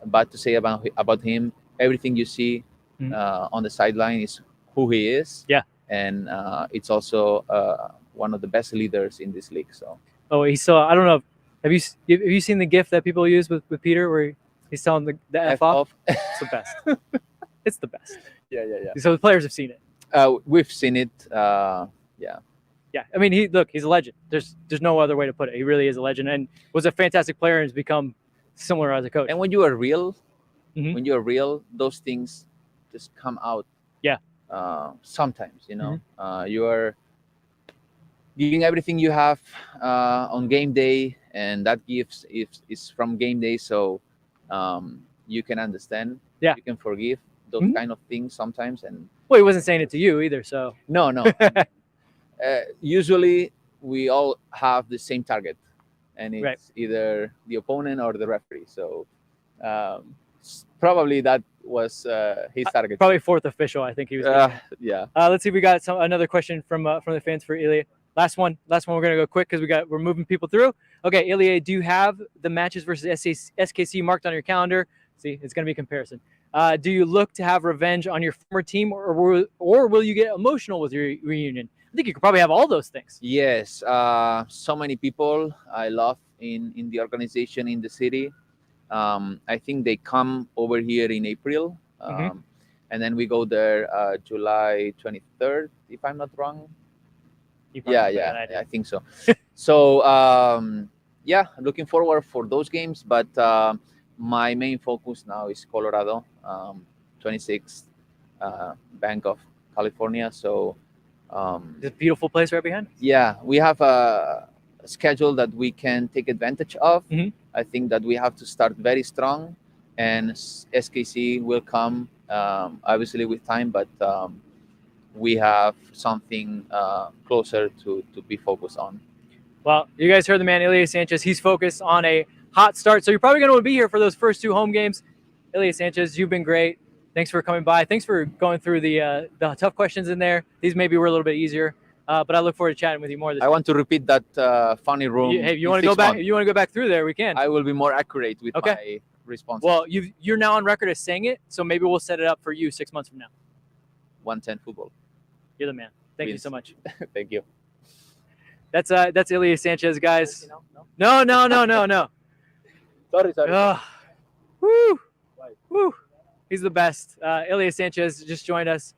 bad to say about him. Everything you see on the sideline is who he is. Yeah. And it's also one of the best leaders in this league. So. Oh, he saw. I don't know. Have you seen the GIF that people use with Peter where he's telling the F off? It's the best. It's the best. Yeah. So the players have seen it. We've seen it. Yeah. I mean, he's a legend. There's no other way to put it. He really is a legend and was a fantastic player and has become similar as a coach. And when you are real, those things just come out. Yeah. Sometimes, you are giving everything you have on game day, and that gift is from game day. So you can understand. Yeah. You can forgive those kind of things sometimes. And well, he wasn't saying it to you either. So no. Usually we all have the same target, and it's either the opponent or the referee. So probably that was his target. Probably fourth official, I think he was. Yeah. Let's see if we got another question from the fans for Ilie. Last one. We're gonna go quick because we're moving people through. Okay, Ilie, do you have the matches versus SKC marked on your calendar? See, it's gonna be a comparison. Do you look to have revenge on your former team, or will you get emotional with your reunion? I think you could probably have all those things. Yes, so many people I love in the organization, in the city. I think they come over here in April, and then we go there July 23rd, if I'm not wrong. Yeah, I think so. So yeah, looking forward for those games, but my main focus now is Colorado, 26th Banc of California. So this beautiful place right behind. Yeah, we have a schedule that we can take advantage of. I think that we have to start very strong, and SKC will come obviously with time, but we have something closer to be focused on. Well, you guys heard the man, Ilie Sánchez. He's focused on a hot start, so you're probably going to be here for those first 2 home games. Ilie Sánchez, you've been great. Thanks for coming by. Thanks for going through the tough questions in there. These maybe were a little bit easier, but I look forward to chatting with you more. I want to repeat that funny room. Hey, you want to go back? You want to go back through there? We can. I will be more accurate with my responses. Well, you're now on record as saying it, so maybe we'll set it up for you 6 months from now. 110 football. You're the man. Thank you so much. Thank you. That's Ilie Sánchez, guys. No. Sorry. Woo. He's the best. Ilie Sánchez just joined us.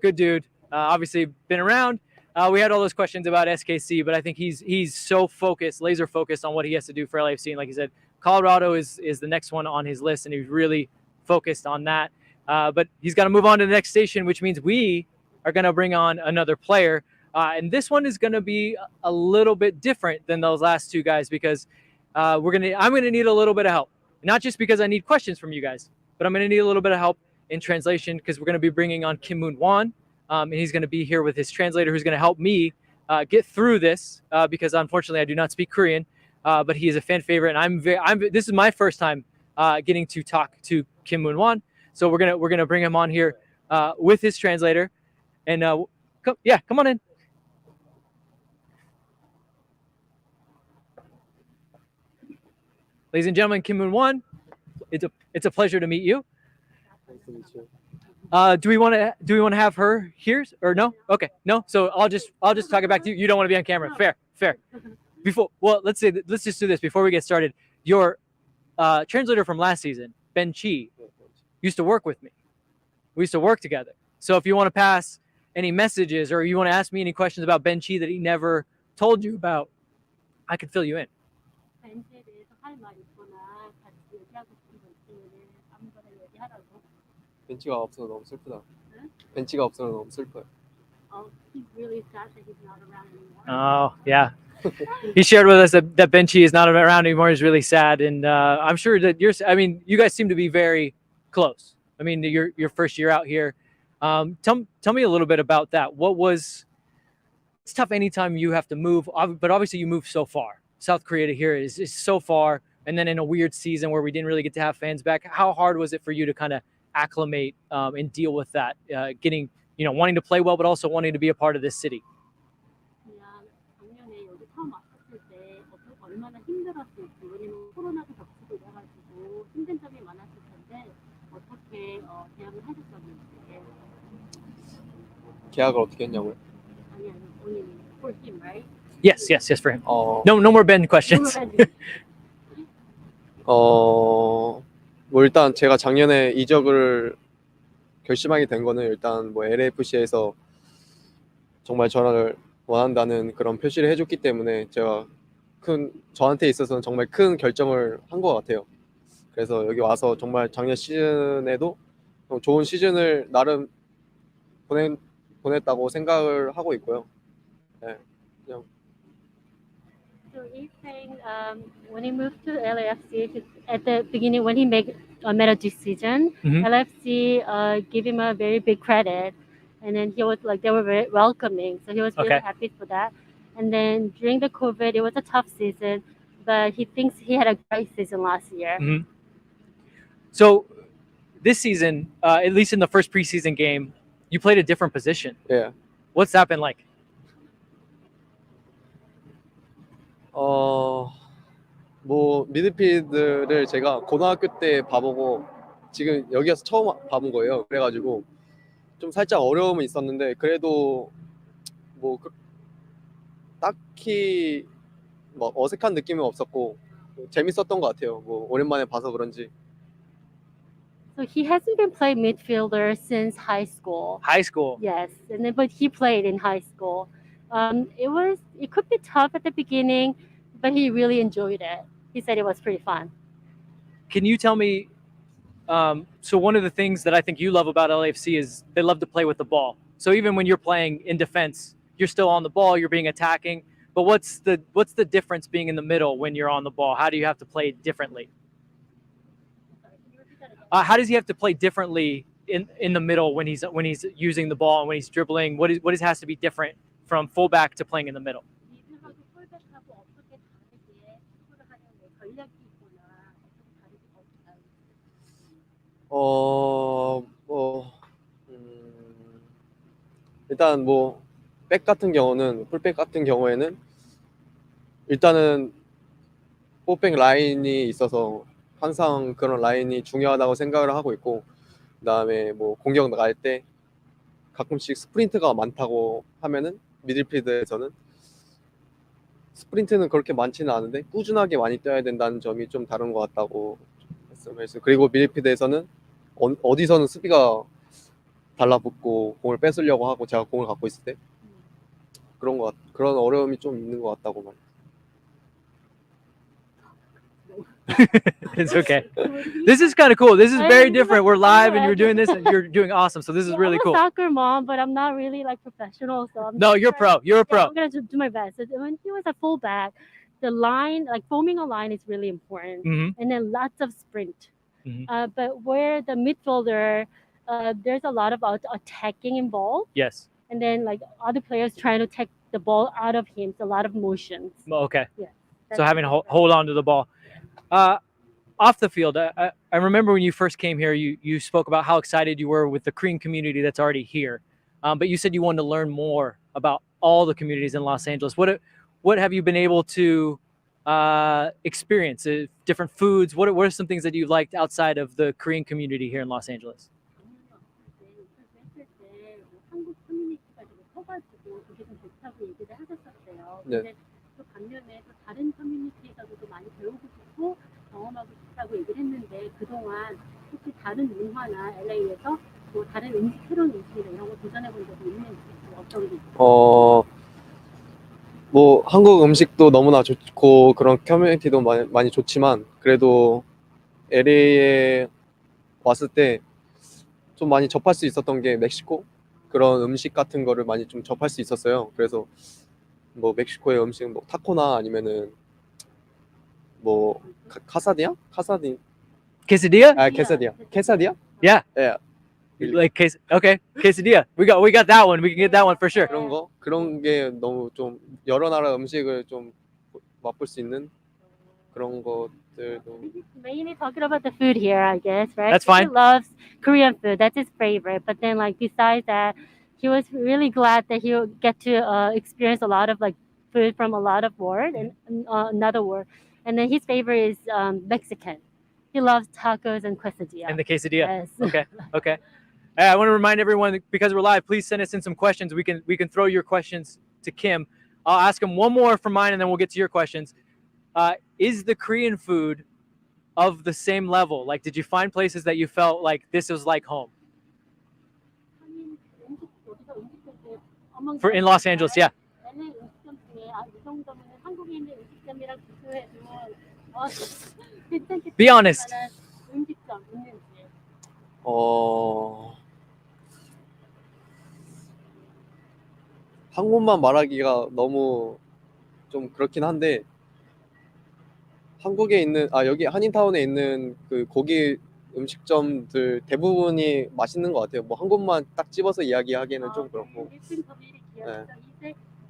Good dude. Obviously been around. We had all those questions about SKC, but I think he's so focused, laser focused on what he has to do for LAFC. And like he said, Colorado is the next one on his list, and he's really focused on that. But he's got to move on to the next station, which means we are going to bring on another player. And this one is going to be a little bit different than those last 2 guys because I'm going to need a little bit of help. Not just because I need questions from you guys, but I'm going to need a little bit of help in translation because we're going to be bringing on Kim Moon-hwan, and he's going to be here with his translator who's going to help me get through this because unfortunately I do not speak Korean, but he is a fan favorite, and this is my first time getting to talk to Kim Moon-hwan, so we're gonna bring him on here with his translator, and come on in. Ladies and gentlemen, Kim Moon-hwan, it's a pleasure to meet you. Nice to meet you. Do we want to have her here or no? Okay, no. So I'll just talk it back to you. You don't want to be on camera. Fair. Let's just do this before we get started. Your translator from last season, Ben Chi, used to work with me. We used to work together. So if you want to pass any messages or you want to ask me any questions about Ben Chi that he never told you about, I can fill you in. 벤치가 없어서 너무 슬프다. 벤치가 없어서 너무 슬퍼요. He's really sad that he's not around anymore. Oh, yeah. He shared with us that Ben Chi is not around anymore. He's really sad. And I'm sure that you guys seem to be very close. I mean, your first year out here. Tell me a little bit about that. It's tough anytime you have to move, but obviously you moved so far. South Korea to here is so far. And then in a weird season where we didn't really get to have fans back, how hard was it for you to kind of acclimate and deal with that, getting, wanting to play well, but also wanting to be a part of this city? 작년에 여기 처음 왔을 때 얼마나 힘들었을지, 왜냐면 코로나도 겹치고 이래가지고 힘든 점이 많았을 텐데 어떻게 대응을 하셨었는지. 계약을 어떻게 했냐고요? 아니 본인이 for him, right? Yes, for him. No more Ben questions. 일단 제가 작년에 이적을 결심하게 된 거는 일단 LAFC에서 정말 저를 원한다는 그런 표시를 해줬기 때문에 제가 저한테 있어서는 정말 큰 결정을 한 것 같아요. 그래서 여기 와서 정말 작년 시즌에도 좋은 시즌을 나름 보냈다고 생각을 하고 있고요. 네, 그냥. So he's saying when he moved to LAFC, at the beginning when he made a decision, LAFC gave him a very big credit, and then he was they were very welcoming, so he was really happy for that. And then during the COVID, it was a tough season, but he thinks he had a great season last year. So this season, at least in the first preseason game, you played a different position. Yeah. What's that been like? 뭐 미드필드를 제가 고등학교 때 봐보고 지금 여기서 처음 봐본 거예요. 그래가지고 좀 살짝 어려움은 있었는데 그래도 뭐 딱히 뭐 어색한 느낌은 없었고 재밌었던 것 같아요. 뭐 오랜만에 봐서 그런지. So he hasn't been playing midfielder since high school. High school. Yes, and then but he played in high school. It could be tough at the beginning, but he really enjoyed it. He said it was pretty fun. Can you tell me? So one of the things that I think you love about LAFC is they love to play with the ball. So even when you're playing in defense, you're still on the ball. You're being attacking. But what's the difference being in the middle when you're on the ball? How do you have to play differently? How does he have to play differently in the middle when he's using the ball and when he's dribbling? What has to be different from fullback to playing in the middle? 일단 뭐 풀백 같은 경우에는 일단은 포백 라인이 있어서 항상 그런 라인이 중요하다고 생각을 하고 있고, 그다음에 뭐 공격 나갈 때 가끔씩 스프린트가 많다고 하면은 미들필드에서는 스프린트는 그렇게 많지는 않은데 꾸준하게 많이 뛰어야 된다는 점이 좀 다른 것 같다고 말씀했어요. 그리고 미들필드에서는 어디서는 수비가 달라붙고 공을 뺏으려고 하고 제가 공을 갖고 있을 때 그런 어려움이 좀 있는 것 같다고 말해요. It's okay. This is kind of cool. This is very different. We're live and you're doing this and you're doing awesome. So this is really cool. I'm a soccer mom, but I'm not really like professional. So No, you're pro. You're a pro. I'm gonna do my best. When he was a fullback, the line, like forming a line, is really important, and then lots of sprint. But where the midfielder, there's a lot of attacking involved. Yes. And then like other players trying to take the ball out of him. So a lot of motions. Okay. Yeah. So having to hold on to the ball. Off the field, I remember when you first came here, you spoke about how excited you were with the Korean community that's already here. But you said you wanted to learn more about all the communities in Los Angeles. What have you been able to experience? Different foods? What are some things that you liked outside of the Korean community here in Los Angeles? 네. 반면에 또 다른 커뮤니티에서도 많이 배우고 싶고 경험하고 싶다고 얘기를 했는데 그동안 혹시 다른 문화나 LA에서 뭐 다른 새로운 음식이나 이런 거 도전해 본 적이 있는지 어떤 게 있어요? 뭐 한국 음식도 너무나 좋고 그런 커뮤니티도 많이 좋지만 그래도 LA에 왔을 때 좀 많이 접할 수 있었던 게 멕시코 그런 음식 같은 거를 많이 좀 접할 수 있었어요. 그래서 뭐 멕시코의 음식 뭐 타코나 아니면은 뭐 quesadilla? quesadilla? Yeah. Yeah. Like quesadilla. We got that one. We can get that one for sure. 그런 게 너무 좀 여러 나라 음식을 좀 맛볼 수 있는 그런 것들도. Mainly talking about the food here, I guess, right? That's fine. He loves Korean food. That's his favorite. But then, like, besides that, he was really glad that he'll get to experience a lot of like food from a lot of world and another world. And then his favorite is Mexican. He loves tacos and quesadilla. And the quesadilla. Yes. Okay. I want to remind everyone, because we're live, please send us in some questions. We can throw your questions to Kim. I'll ask him one more from mine, and then we'll get to your questions. Is the Korean food of the same level? Like, did you find places that you felt like this was like home? In Los Angeles, yeah. Be honest. 한국만 말하기가 너무 좀 그렇긴 한데 한국에 있는 여기 한인타운에 있는 그 고기 음식점들 대부분이 맛있는 것 같아요. 뭐 한국만 딱 집어서 이야기하기에는 좀 그렇고.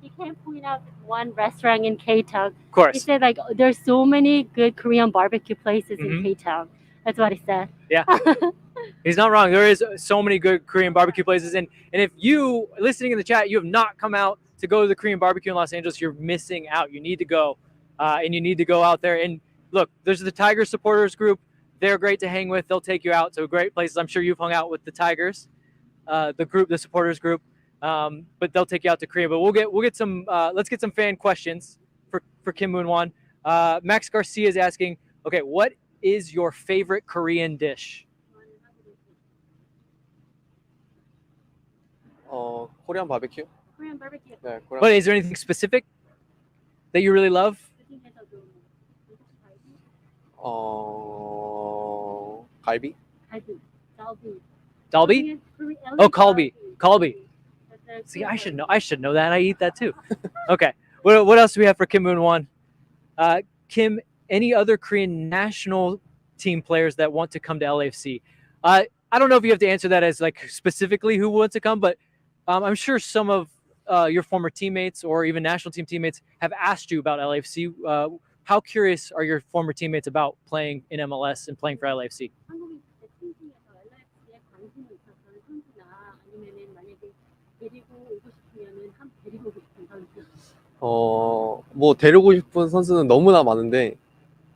He can't point out one restaurant in K-Town. Of course. He said like there's so many good Korean barbecue places in K-Town. That's what he said. Yeah. He's not wrong. There is so many good Korean barbecue places. And if you listening in the chat, you have not come out to go to the Korean barbecue in Los Angeles, you're missing out. You need to go. and you need to go out there. And look, there's the Tigers supporters group. They're great to hang with. They'll take you out to great places. I'm sure you've hung out with the Tigers, the supporters group. But they'll take you out to Korea. But we'll get some. Let's get some fan questions for Kim Moon-hwan. Max Garcia is asking, okay, what is your favorite Korean dish? 코리안 바베큐. Korean barbecue. 네, 코리안. But is there anything specific that you really love? 갈비. Dalbi? Oh, kalbi. See, I should know that. I eat that too. Okay. What else do we have for Kim Moon-hwan? Kim, any other Korean national team players that want to come to LAFC? I don't know if you have to answer that as like specifically who wants to come, but I'm sure some of your former teammates or even national team teammates have asked you about LAFC. How curious are your former teammates about playing in MLS and playing for LAFC? 뭐 데리고 싶은 선수는 너무나 많은데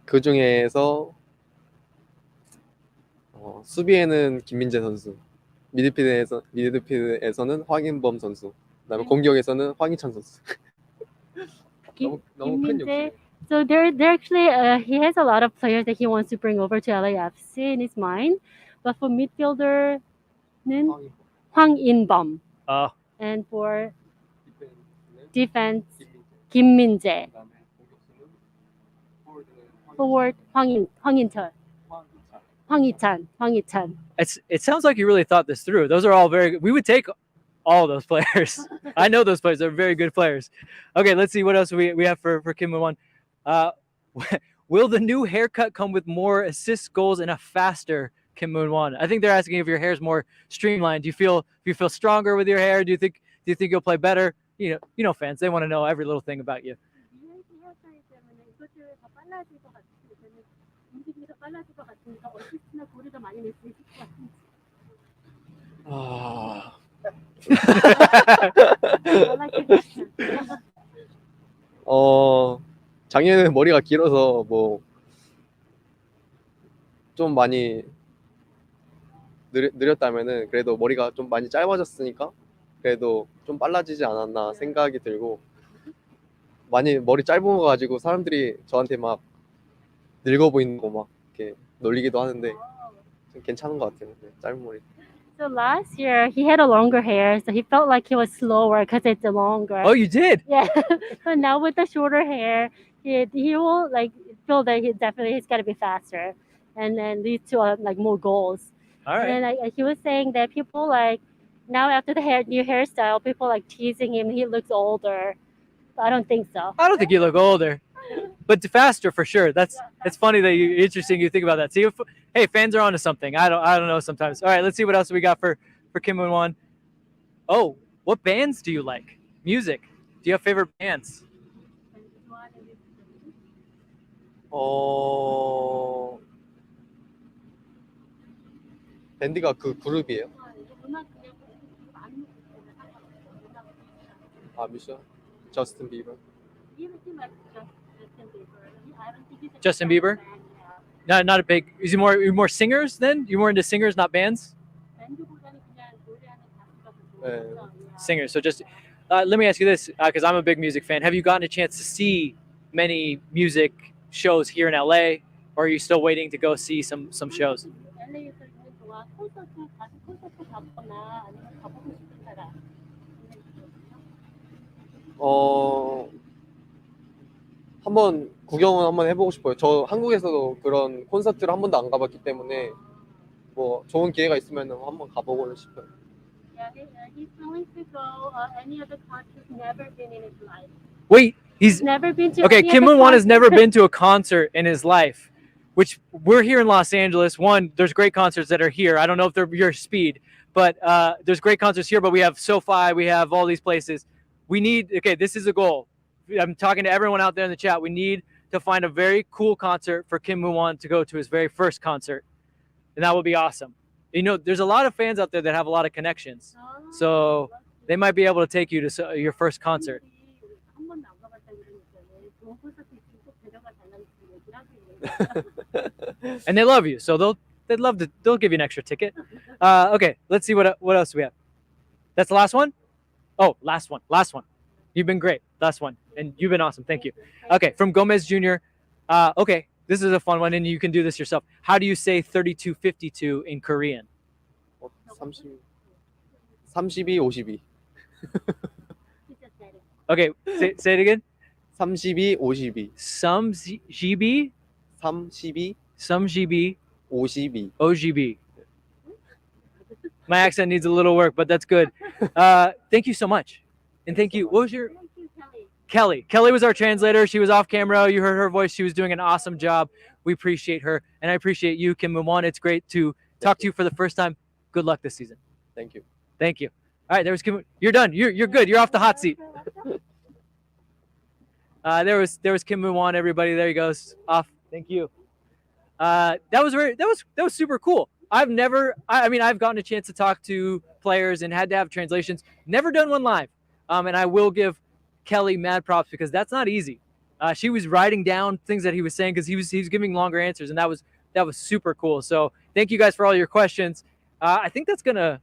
그 중에서 수비에는 김민재 선수, 미드필드에서는 황인범 선수, 그다음에 공격에서는 황희찬 선수. 너무 큰 욕심. So there actually he has a lot of players that he wants to bring over to LAFC in his mind, but for midfielder, Hwang In-bum, and for defense, Kim Min-jae, forward Hwang Hee-chan. It sounds like you really thought this through. Those are all very good. We would take all those players. I know those players. They're very good players. Okay, let's see what else we have for Kim Moon-hwan. Will the new haircut come with more assists, goals, and a faster Kim Moon-hwan? I think they're asking if your hair is more streamlined. Do you feel stronger with your hair? Do you think you'll play better? You know, fans, they want to know every little thing about you. 작년에는 머리가 길어서 뭐 좀 많이 느렸다면은 그래도 머리가 좀 많이 짧아졌으니까 그래도 좀 빨라지지 않았나 생각이 들고, 많이 머리 짧은 거 가지고 사람들이 저한테 막 늙어 보이는 거 막 이렇게 놀리기도 하는데 좀 괜찮은 것 같아요. 짧은 머리. So last year he had a longer hair, so he felt like he was slower because it's longer. Oh, you did? Yeah. But now with the shorter hair, he will like feel that he's got to be faster, and then lead to like more goals. All right. And then he was saying that people like now after the new hairstyle, people like teasing him. He looks older. But I don't think so. I don't think you look older, but faster for sure. It's funny that interesting you think about that. See, hey, fans are onto something. I don't know sometimes. All right, let's see what else we got for Kim Moon-hwan. Oh, what bands do you like? Music. Do you have favorite bands? 밴드가 그 그룹이에요? 미션? Justin Bieber. Justin Bieber? Not a big. Is he more singers then? You're more into singers, not bands? Singers. So just let me ask you this, because I'm a big music fan. Have you gotten a chance to see many music shows here in LA, or are you still waiting to go see some shows? 한번 구경은 한번 해보고 싶어요. 저 한국에서도 그런 콘서트를 한 번도 안 가봤기 때문에 뭐 좋은 기회가 있으면 한번 가보고 싶어요. Yeah, he's willing to go any other concert. Never been in his life. Wait, he's never been to. Okay, Kim Moon-hwan has never been to a concert in his life, which we're here in Los Angeles. One, there's great concerts that are here. I don't know if they're your speed, but there's great concerts here. But we have SoFi, we have all these places. We need. Okay, this is a goal. I'm talking to everyone out there in the chat. We need to find a very cool concert for Kim Moon-hwan to go to his very first concert, and that would be awesome. You know, there's a lot of fans out there that have a lot of connections, so they might be able to take you to your first concert. And they love you, so they'll give you an extra ticket. Okay, let's see what else we have. That's the last one? Oh, last one. You've been great. Last one. And you've been awesome. Thank you. Okay, from Gomez Jr. Okay, this is a fun one, and you can do this yourself. How do you say 3252 in Korean? 30, 32, 52. Okay, say it again. 32, 52. Some GB, 32, some GB, 52. OGB. My accent needs a little work, but that's good. Thank you so much. And thank you. What was your... Thank you, Kelly. Kelly. Kelly was our translator. She was off camera. You heard her voice. She was doing an awesome job. We appreciate her. And I appreciate you, Kim Moon-hwan. It's great to talk to you for the first time. Good luck this season. Thank you. Thank you. All right, there was Kim. You're done. You're good. You're off the hot seat. There was Kim Moon-hwan, everybody. There he goes. Off. Thank you. That was super cool. I've gotten a chance to talk to players and had to have translations. Never done one live. And I will give Kelly mad props because that's not easy. She was writing down things that he was saying because he was giving longer answers, and that was super cool. So thank you guys for all your questions. I think that's gonna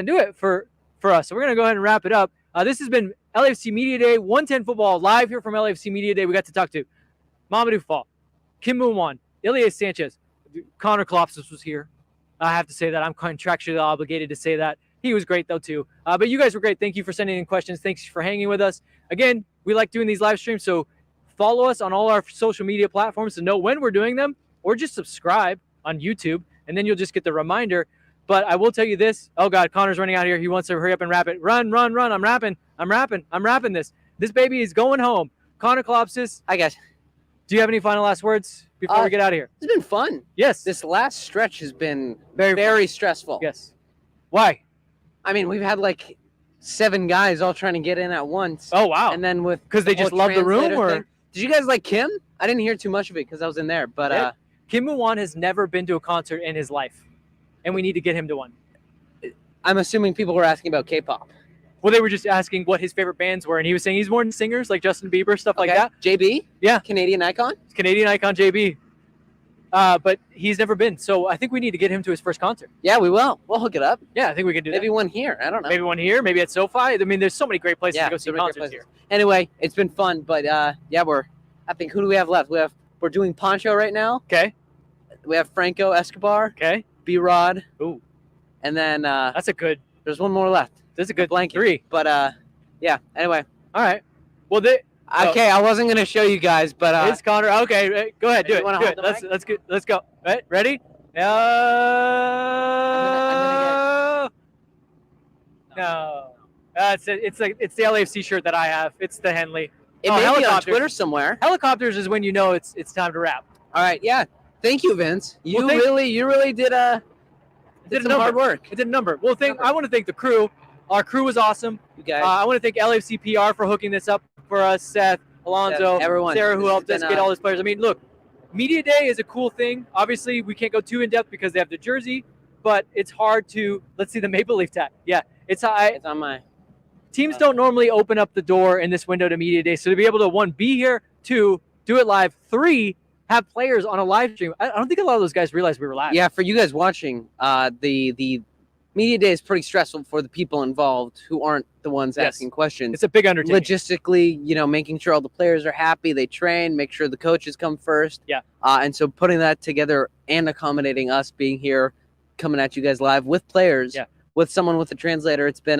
do it for us. So we're gonna go ahead and wrap it up. This has been LAFC Media Day, 110 Football, live here from LAFC Media Day. We got to talk to Mamadou Fall, Kim Moon-hwan, Ilie Sánchez, Connor Kalopsis was here. I have to say that. I'm contractually obligated to say that. He was great, though, too. But you guys were great. Thank you for sending in questions. Thanks for hanging with us. Again, we like doing these live streams, so follow us on all our social media platforms to know when we're doing them, or just subscribe on YouTube, and then you'll just get the reminder. But I will tell you this. Oh, God, Connor's running out here. He wants to hurry up and wrap it. Run. I'm wrapping this. This baby is going home. Connor Kalopsis. Hi, guys. Do you have any final last words before we get out of here? It's been fun. Yes. This last stretch has been very stressful. Yes. Why? I mean, we've had like 7 guys all trying to get in at once. Oh, wow. And then because they just love the room, or did you guys like Kim? I didn't hear too much of it because I was in there. But Kim Moon-hwan has never been to a concert in his life, and we need to get him to one. I'm assuming people were asking about K-pop. Well, they were just asking what his favorite bands were, and he was saying he's more into singers like Justin Bieber, stuff like that. JB? Yeah. Canadian icon? Canadian icon JB. But he's never been, so I think we need to get him to his first concert. Yeah, we will. We'll hook it up. Yeah, I think we can do Maybe one here. I don't know. Maybe one here. Maybe at SoFi. I mean, there's so many great places to go see concerts here. Anyway, it's been fun, but I think, who do we have left? We're doing Poncho right now. Okay. We have Franco Escobar. Okay. B-Rod. Ooh. And then there's one more left. That's a good blanket. 3. But yeah. Anyway. All right. Well, okay, I wasn't gonna show you guys, but it's Connor. Okay, go ahead, do it. Let's go. Right, ready? No. It's the LAFC shirt that I have. It's the Henley. It may be on Twitter somewhere. Helicopters is when you know it's time to wrap. All right. Yeah. Thank you, Vince. You really did some hard work. It did a number. Well, I want to thank the crew. Our crew was awesome. You guys. I want to thank LAFC PR for hooking this up for us. Seth, Alonzo, everyone. Sarah, who helped us get all these players. I mean, look, Media Day is a cool thing. Obviously, we can't go too in depth because they have the jersey, but it's hard to. Let's see the Maple Leaf tag. Yeah, it's on my. Teams don't normally open up the door in this window to Media Day, so to be able to 1, be here, 2, do it live, 3, have players on a live stream. I don't think a lot of those guys realized we were live. Yeah, for you guys watching, the Media Day is pretty stressful for the people involved who aren't the ones asking questions. It's a big undertaking. Logistically, making sure all the players are happy, they train, make sure the coaches come first. Yeah. And so putting that together and accommodating us being here, coming at you guys live with players, with someone with a translator, it's been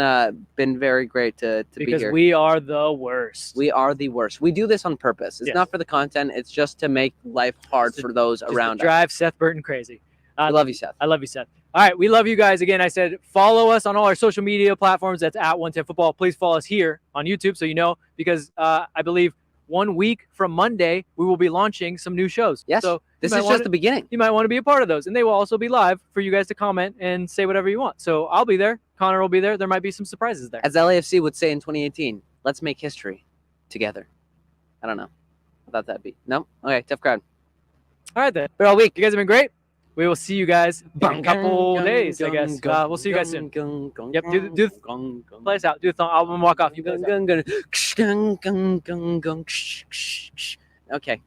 very great to be here. Because we are the worst. We are the worst. We do this on purpose. It's not for the content. It's just to make life hard for those around us. Drive Seth Burton crazy. I love you, Seth. I love you, Seth. All right, we love you guys. Again, I said follow us on all our social media platforms. That's at 110 Football. Please follow us here on YouTube so you know, because I believe 1 week from Monday, we will be launching some new shows. Yes, so this is just the beginning. You might want to be a part of those, and they will also be live for you guys to comment and say whatever you want. So I'll be there. Connor will be there. There might be some surprises there. As LAFC would say in 2018, let's make history together. I don't know. I thought that'd be. No? Okay, tough crowd. All right, then. But all week. You guys have been great. We will see you guys in a couple days, I guess. We'll see you guys soon. Yep, do play us out. Do the thong. I'm going to walk off. You play us out. Okay.